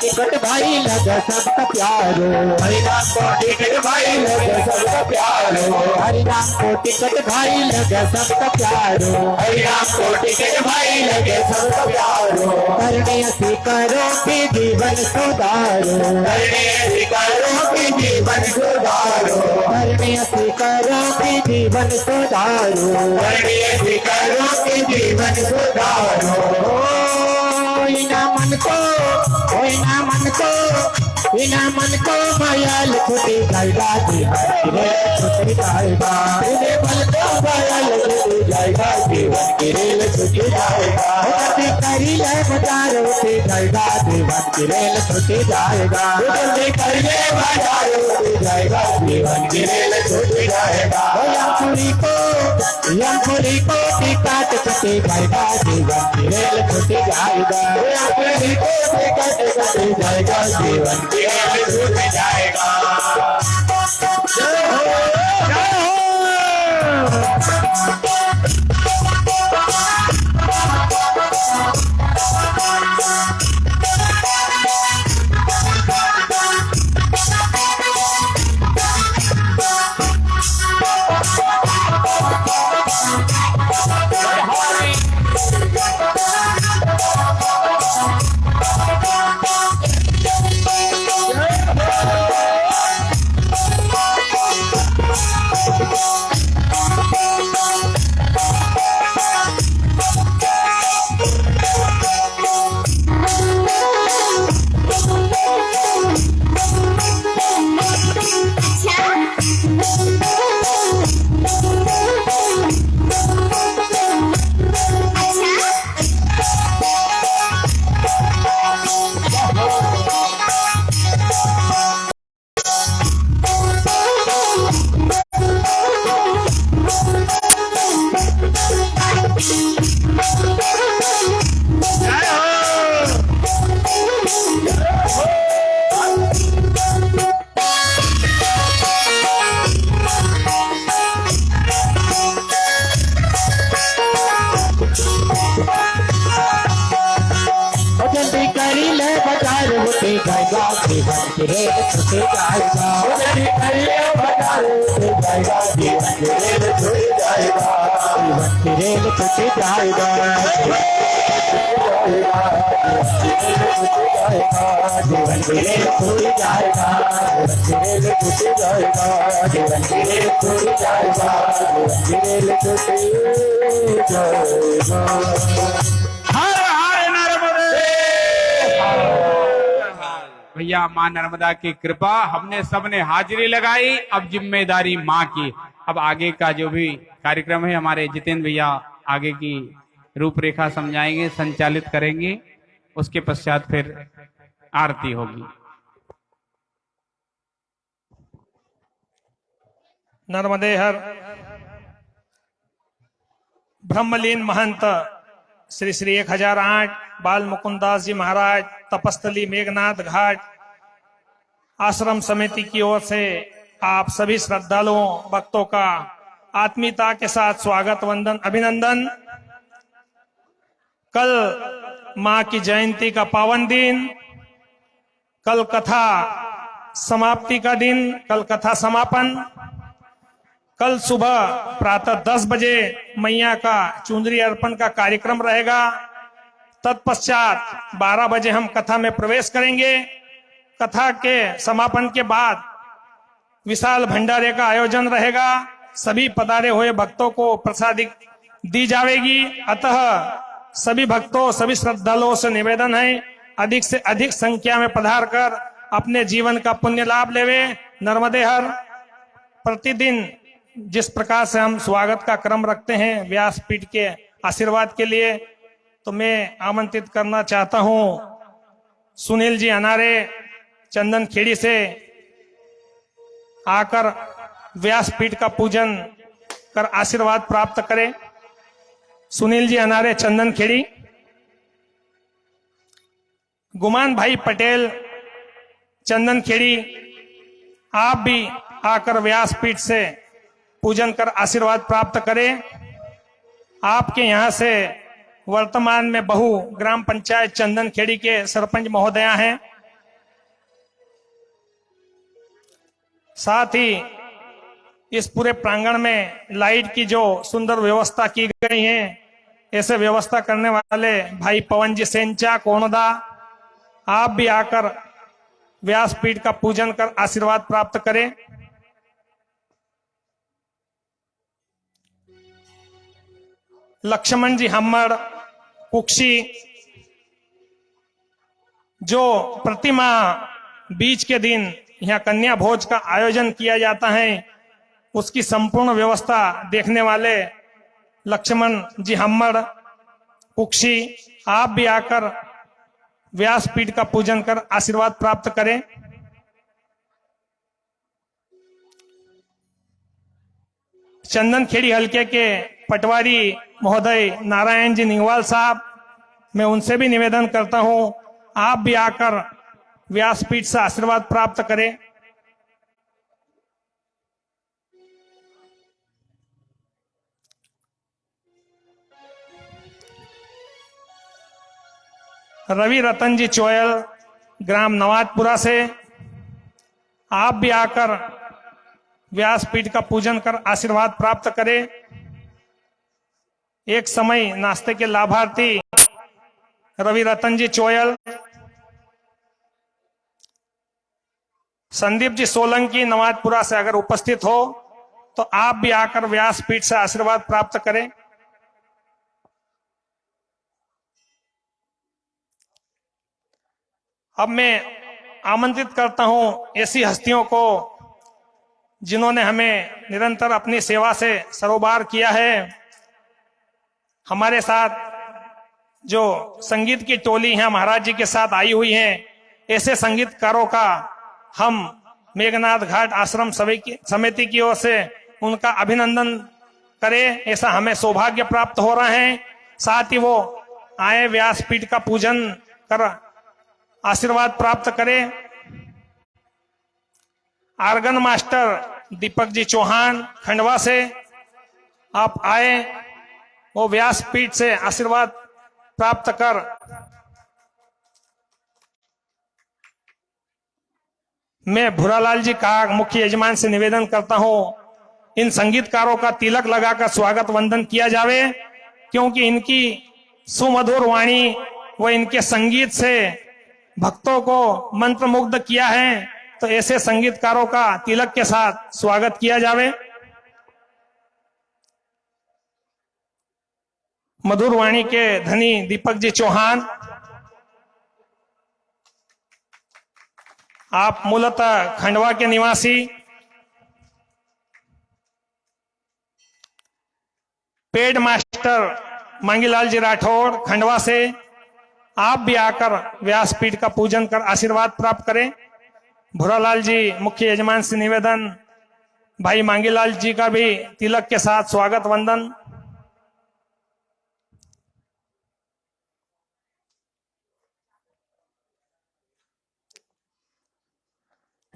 टिकट भाई लगे सबका प्यारो, हरि राम को टिकट भाई लगे सबका प्यारो, हरि राम को टिकट भाई लगे सबका प्यारो, हरि राम को टिकट भाई लगे सबका प्यारो, करने ऐसी करो कि जीवन सुधारो, करने ऐसी करो कि जीवन सुधारो, करने ऐसी करो कि जीवन सुधारो, करने ऐसी करो कि जीवन सुधारो। इना मन को, इना मन को, इना मन को मायल छुटी जाएगा, जीवन की रेल छूटी जाएगा, इन्हें मन को मायल छूटी जाएगा। जाएगा, जीवन की रेल छूट जाएगा। जल्दी करिए बाजार उठी जाएगा, जीवन की रेल छूट जाएगा। जल्दी करिए बाजार उठी जाएगा, जीवन की रेल छूट जाएगा। यमपुरी को टिकट कटे जाएगा, जीवन की रेल छूट जाएगा। यमपुरी को टिकट कटे जाएगा, जीवन की रेल छूट जाएगा। जय हो, जय हो। जल्दी करी ले बाजार उठे जाएगा, जीवन की रेल छूट जाएगा। जल्दी करी ले बाजार उठे जाएगा, जीवन की रेल छूट जाएगा। जीवन की रेल छूट जाएगा, जीवन की रेल छूट जाएगा। जीवन की रेल छूट जाएगा, जीवन की रेल छूट जाएगा। जीवन की रेल छूट जाएगा। हर हर नर्मदे। भैया मां नर्मदा की कृपा, हमने सबने हाजिरी लगाई, अब जिम्मेदारी मां की। अब आगे का जो भी कार्यक्रम है हमारे जितेंद्र भैया आगे की रूपरेखा समझाएंगे, संचालित करेंगे। उसके पश्चात फिर आरती होगी। नर्मदे हर ब्रह्मलीन महंत श्री श्री 1008 बाल मुकुंदास जी महाराज तपस्थली मेघनाथ घाट आश्रम समिति की ओर से आप सभी श्रद्धालुओं भक्तों का आत्मीयता के साथ स्वागत वंदन अभिनंदन। कल मां की जयंती का पावन दिन, कल कथा समाप्ति का दिन, कल कथा समापन। कल सुबह प्रातः 10 बजे मैया का चुंदरी अर्पण का कार्यक्रम रहेगा। तत्पश्चात 12 बजे हम कथा में प्रवेश करेंगे। कथा के समापन के बाद विशाल भंडारे का आयोजन रहेगा। सभी पधारे हुए भक्तों को प्रसादी दी जाएगी। अतः सभी भक्तों, सभी श्रद्धालुओं से निवेदन है, अधिक से अधिक संख्या में पधार कर अपने जीवन का पुण्य लाभ लेवे। नर्मदे हर। प्रतिदिन जिस प्रकार से हम स्वागत का क्रम रखते हैं व्यासपीठ के आशीर्वाद के लिए, तो मैं आमंत्रित करना चाहता हूं सुनील जी अनारे चंदन खेड़ी से आकर व्यासपीठ का पूजन कर आशीर्वाद प्राप्त करें। सुनील जी अनारे चंदन खेड़ी। गुमान भाई पटेल चंदन खेड़ी, आप भी आकर व्यासपीठ से पूजन कर आशीर्वाद प्राप्त करें। आपके यहां से वर्तमान में बहु ग्राम पंचायत चंदन खेड़ी के सरपंच महोदया हैं। साथ ही इस पूरे प्रांगण में लाइट की जो सुंदर व्यवस्था की गई है, ऐसे व्यवस्था करने वाले भाई पवन जी सेंचा कोनदा, आप भी आकर व्यासपीठ का पूजन कर आशीर्वाद प्राप्त करें। लक्ष्मण जी हमर कुक्षी, जो प्रतिमा बीच के दिन यहाँ कन्या भोज का आयोजन किया जाता है, उसकी संपूर्ण व्यवस्था देखने वाले लक्ष्मण जी हम्मड़ कुक्षी, आप भी आकर व्यासपीठ का पूजन कर आशीर्वाद प्राप्त करें। चंदनखेड़ी हलके के पटवारी महोदय नारायण जी निंगवाल साहब, मैं उनसे भी निवेदन करता हूं आप भी आकर व्यासपीठ से आशीर्वाद प्राप्त करें। रवि रतन जी चोयल ग्राम नवाजपुरा से, आप भी आकर व्यासपीठ का पूजन कर आशीर्वाद प्राप्त करें। एक समय नाश्ते के लाभार्थी रवि रतन जी चोयल, संदीप जी सोलंकी नवाजपुरा से अगर उपस्थित हो तो आप भी आकर व्यासपीठ से आशीर्वाद प्राप्त करें। अब मैं आमंत्रित करता हूं ऐसी हस्तियों को जिन्होंने हमें निरंतर अपनी सेवा से सरोबार किया है। हमारे साथ जो संगीत की टोली है महाराज जी के साथ आई हुई है, ऐसे संगीतकारों का हम मेघनाथ घाट आश्रम समिति की ओर से उनका अभिनंदन करें, ऐसा हमें सौभाग्य प्राप्त हो रहा है। साथ ही वो आए व्यासपीठ का पूजन कर आशीर्वाद प्राप्त करें। आर्गन मास्टर दीपक जी चौहान खंडवा से, आप आए, वो व्यासपीठ से आशीर्वाद प्राप्त कर मैं भूरालाल जी का मुख्य यजमान से निवेदन करता हूं इन संगीतकारों का तिलक लगाकर स्वागत वंदन किया जावे, क्योंकि इनकी सुमधुर वाणी व इनके संगीत से भक्तों को मंत्रमुग्ध किया है। तो ऐसे संगीतकारों का तिलक के साथ स्वागत किया जावे। मधुर वाणी के धनी दीपक जी चौहान, आप मूलतः खंडवा के निवासी। पेड मास्टर मांगीलाल जी राठौड़ खंडवा से, आप भी आकर व्यासपीठ का पूजन कर आशीर्वाद प्राप्त करें। भूरालाल जी मुख्य यजमान से निवेदन, भाई मांगीलाल जी का भी तिलक के साथ स्वागत वंदन।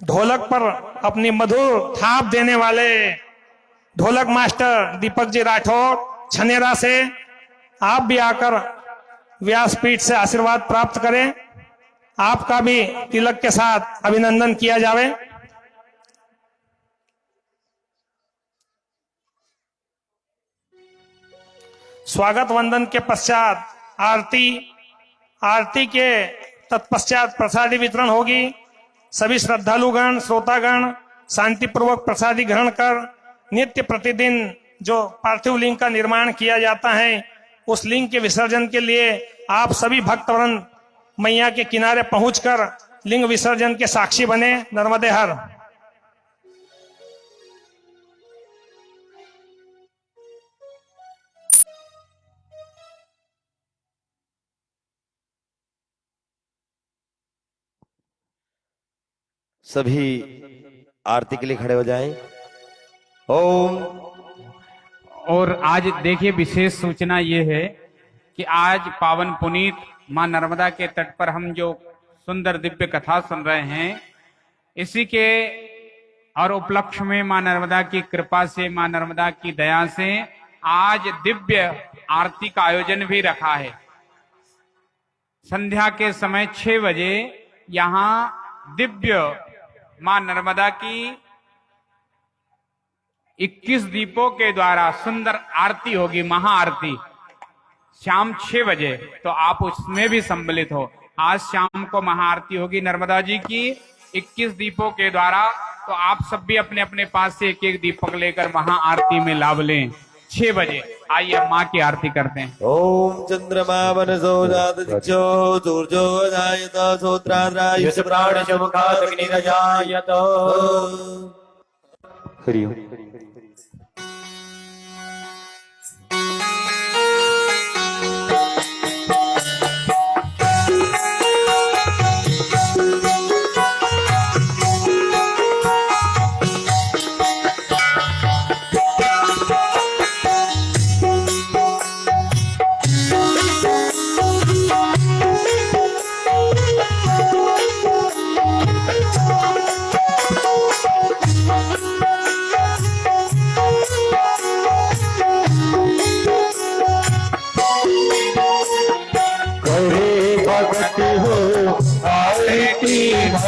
ढोलक पर अपनी मधुर थाप देने वाले ढोलक मास्टर दीपक जी राठौड़ छनेरा से, आप भी आकर व्यासपीठ से आशीर्वाद प्राप्त करें। आपका भी तिलक के साथ अभिनंदन किया जावे। स्वागत वंदन के पश्चात आरती के तत्पश्चात प्रसादी वितरण होगी। सभी श्रद्धालुगण श्रोतागण शांतिपूर्वक प्रसादी ग्रहण कर नित्य प्रतिदिन जो पार्थिव लिंग का निर्माण किया जाता है उस लिंग के विसर्जन के लिए आप सभी भक्तवृंद मैया के किनारे पहुंचकर लिंग विसर्जन के साक्षी बने। नर्मदे हर। सभी आरती के लिए खड़े हो जाएं। ओम। और आज देखिए विशेष सूचना ये है कि आज पावन पुनीत मां नर्मदा के तट पर हम जो सुंदर दिव्य कथा सुन रहे हैं, इसी के और उपलक्ष्य में मां नर्मदा की कृपा से, मां नर्मदा की दया से आज दिव्य आरती का आयोजन भी रखा है। संध्या के समय 6 बजे यहाँ दिव्य मां नर्मदा की 21 दीपों के द्वारा सुंदर आरती होगी, महाआरती, शाम 6 बजे। तो आप उसमें भी सम्मिलित हो। आज शाम को महाआरती होगी नर्मदा जी की 21 दीपों के द्वारा। तो आप सब भी अपने अपने पास से एक एक दीपक लेकर महाआरती में लाभ लें। 6 बजे आइए माँ की आरती करते हैं। ओम चंद्रमा वनसो जात दिक्षो सूर्यो जायत सोत्राद्रायुष प्राणश मुखात् अग्निरजायत। हरि ओम।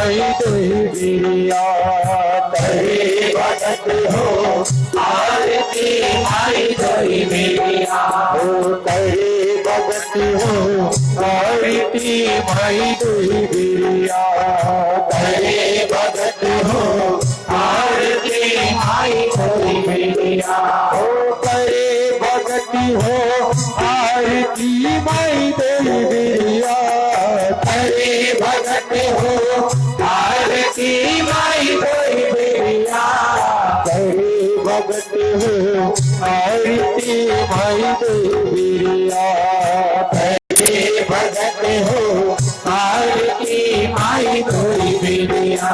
माई दोई बिरिया करे भगत हो आरती माई दोई बिरिया हो करे भगत हो आरती माई दोई बिरिया करे भगत हो आरती माई दोई बिरिया हो करे भगत हो आरती माई दोई बिरिया करे भगत हो आरती माई दोई बिरिया करे भगत हो आरती माई दोई बिरिया करे भगत हो आरती माई दोई बिरिया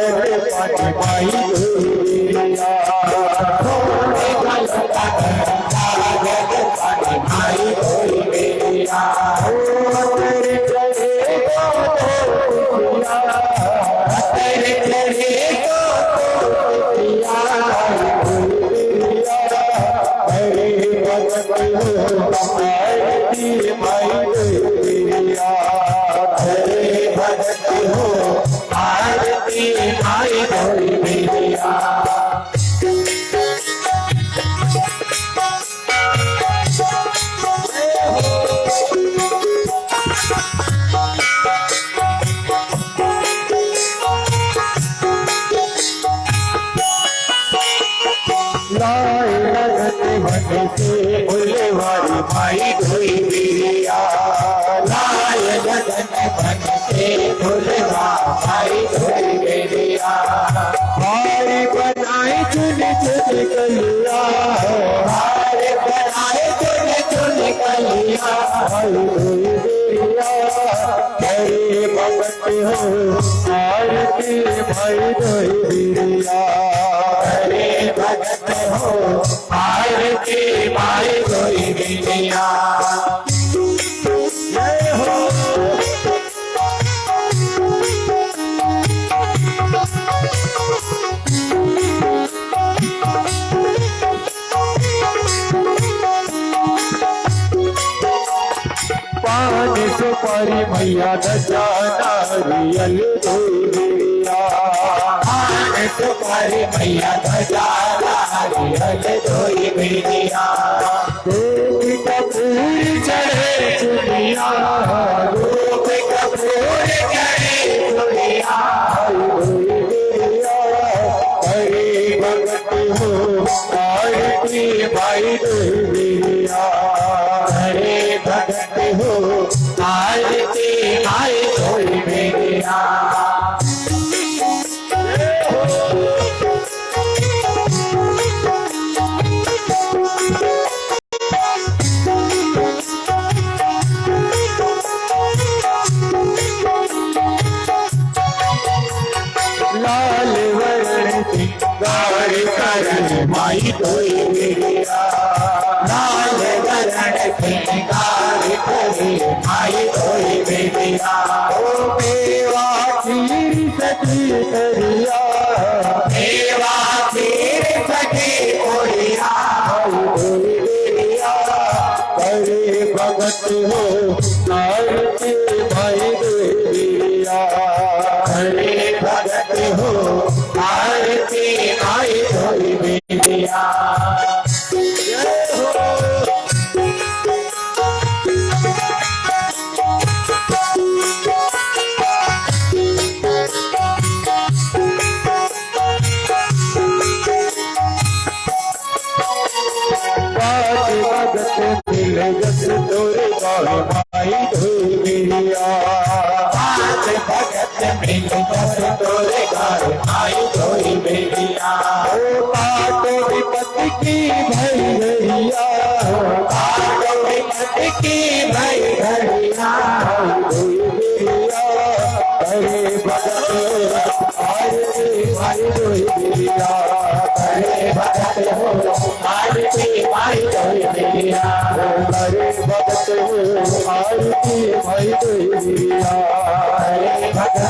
माई दोइया सोने गलता कागज पानी माई दोइया तेरे चले तेरे चले हरे भगत हो आरती माई दोइया हरे भगत हो आरती माई दोई बिरिया लाए लगन मन से फुलवारी माई दोई बिरिया लाए लगन मन से फुलवा माई दोई बिरिया हारे बनाए चुन चुन कलिया हारे बनाए चुन चुन कलिया माई दोई बिरिया हरे भगत हो आरती माई दोई बिरिया हरे भगत हो आरती माई दोई बिरिया जय हो पान सुपारी मैया दजा नारियल दोई बिरिया पान सुपारी मैया दजा नारियल दोई बिरिया रूप कपूर चढ़े चुनिया रूप कपूर चढ़े चुनिया दोई बिरिया हरे भगत हो आरती माई दोई बिरिया हरे भगत हो आरती माई दोई बिरिया लाल वरण सिंगार करण माई दोई बिरिया लाल वरण सिंगार करण माई दोई बिरिया ओ मेवा खीर सखी करिया मेवा खीर सखी कोरिया दोई बिरिया करे भगत हो आरती माई दोई बिरिया हरे भगत हो आरती माई दोई बिरिया जय हो भगत मिले जस तोरे गावे माई दोई बिरिया भगत मिले जस तोरे गावे माई दोई बिरिया ओ काटो विपत्ति की भई घड़िया काटो विपत्ति की भई घड़िया दोई बिरिया हरे भगत आरती माई दोई बिरिया हरे भगत हो आरती माई दोई बिरिया हरे भगत हो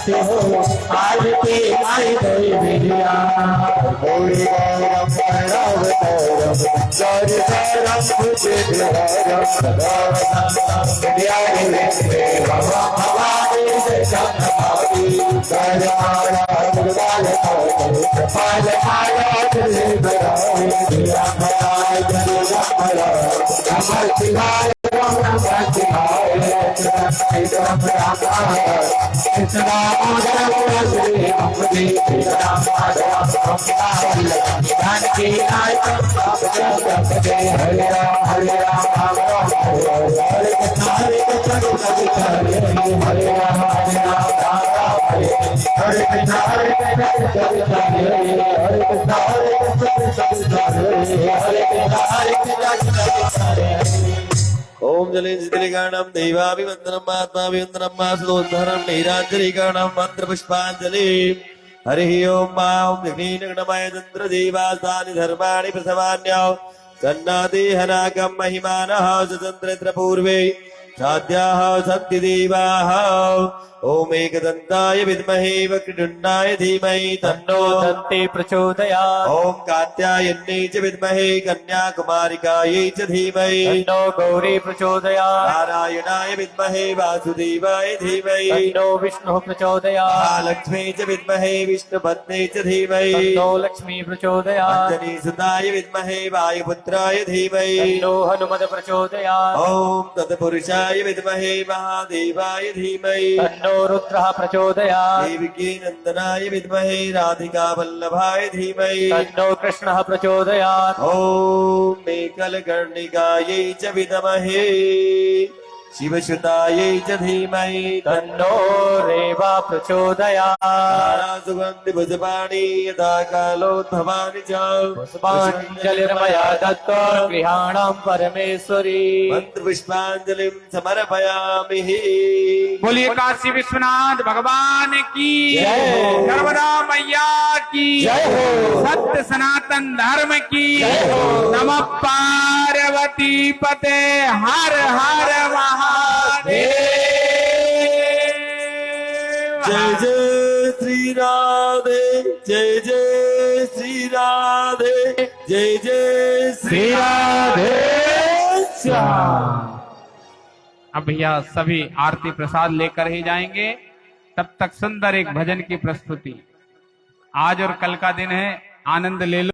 से हो आज के आई गई विद्या गौरी गौरम प्रणव गौरम गौरी गौरम मुझे गौरम विद्या भवानी से भावी पाल ओम जलेन्द्रिकाणं देवाभिवन्दनं आत्माभिवन्दनं मासुदोद्धरणं नीराञ्जलिकाणं मन्त्रपुष्पाञ्जलि हरिः ओम मां विघ्नेनगणमय तन्त्रदेवासानि धर्माणि प्रसवान्यो सन्नादेहनाकं महिमानः स्वतन्त्रपूर्वे साध्याः सन्ति देवाः ओम एकदन्ताय विद्महे वक्रतुण्डाय धीमहि तन्नो दन्ते प्रचोदयात् ओम कात्यायन्यै च विद्महे कन्याकुमारिकायै च धीमहि तन्नो गौरी प्रचोदयात् नारायणाय विद्महे वासुदेवाय धीमहि तन्नो विष्णुः प्रचोदयात् महालक्ष्मी च विद्महे विष्णुपत्नी च धीमहि तन्नो लक्ष्मी प्रचोदयात् अंजनीसुताय विद्महे वायुपुत्राय धीमहि तन्नो हनुमत् प्रचोदयात् ओम तत्पुरुषाय विद्महे महादेवाय धीमहि तन्नो रुद्रः प्रचोदयात् देवकी नंदनाय विद्महे राधिका वल्लभाय धीमहि तन्नो कृष्णः प्रचोदयात् ओम मेकलकर्णिकायै च विद्महे शिवसुतायै च धीमहि तन्नो रेवा प्रचोदयात् सुगन्धि भुजपाणि यथा कालोद्भवानि च पुष्पाञ्जलिर्मया दत्तो गृहाणां परमेश्वरी मन्त्रपुष्पाञ्जलिं समर्पयामि बोलिए काशी विश्वनाथ भगवान की जय हो। नर्मदा मैया की जय हो। सत्य सनातन धर्म की जय हो। नमः पार्वती पते हर हर महादेव। जय जय श्री राधे जय जय श्री राधे जय जय श्री राधे अब भैया सभी आरती प्रसाद लेकर ही जाएंगे। तब तक सुंदर एक भजन की प्रस्तुति। आज और कल का दिन है, आनंद ले लो।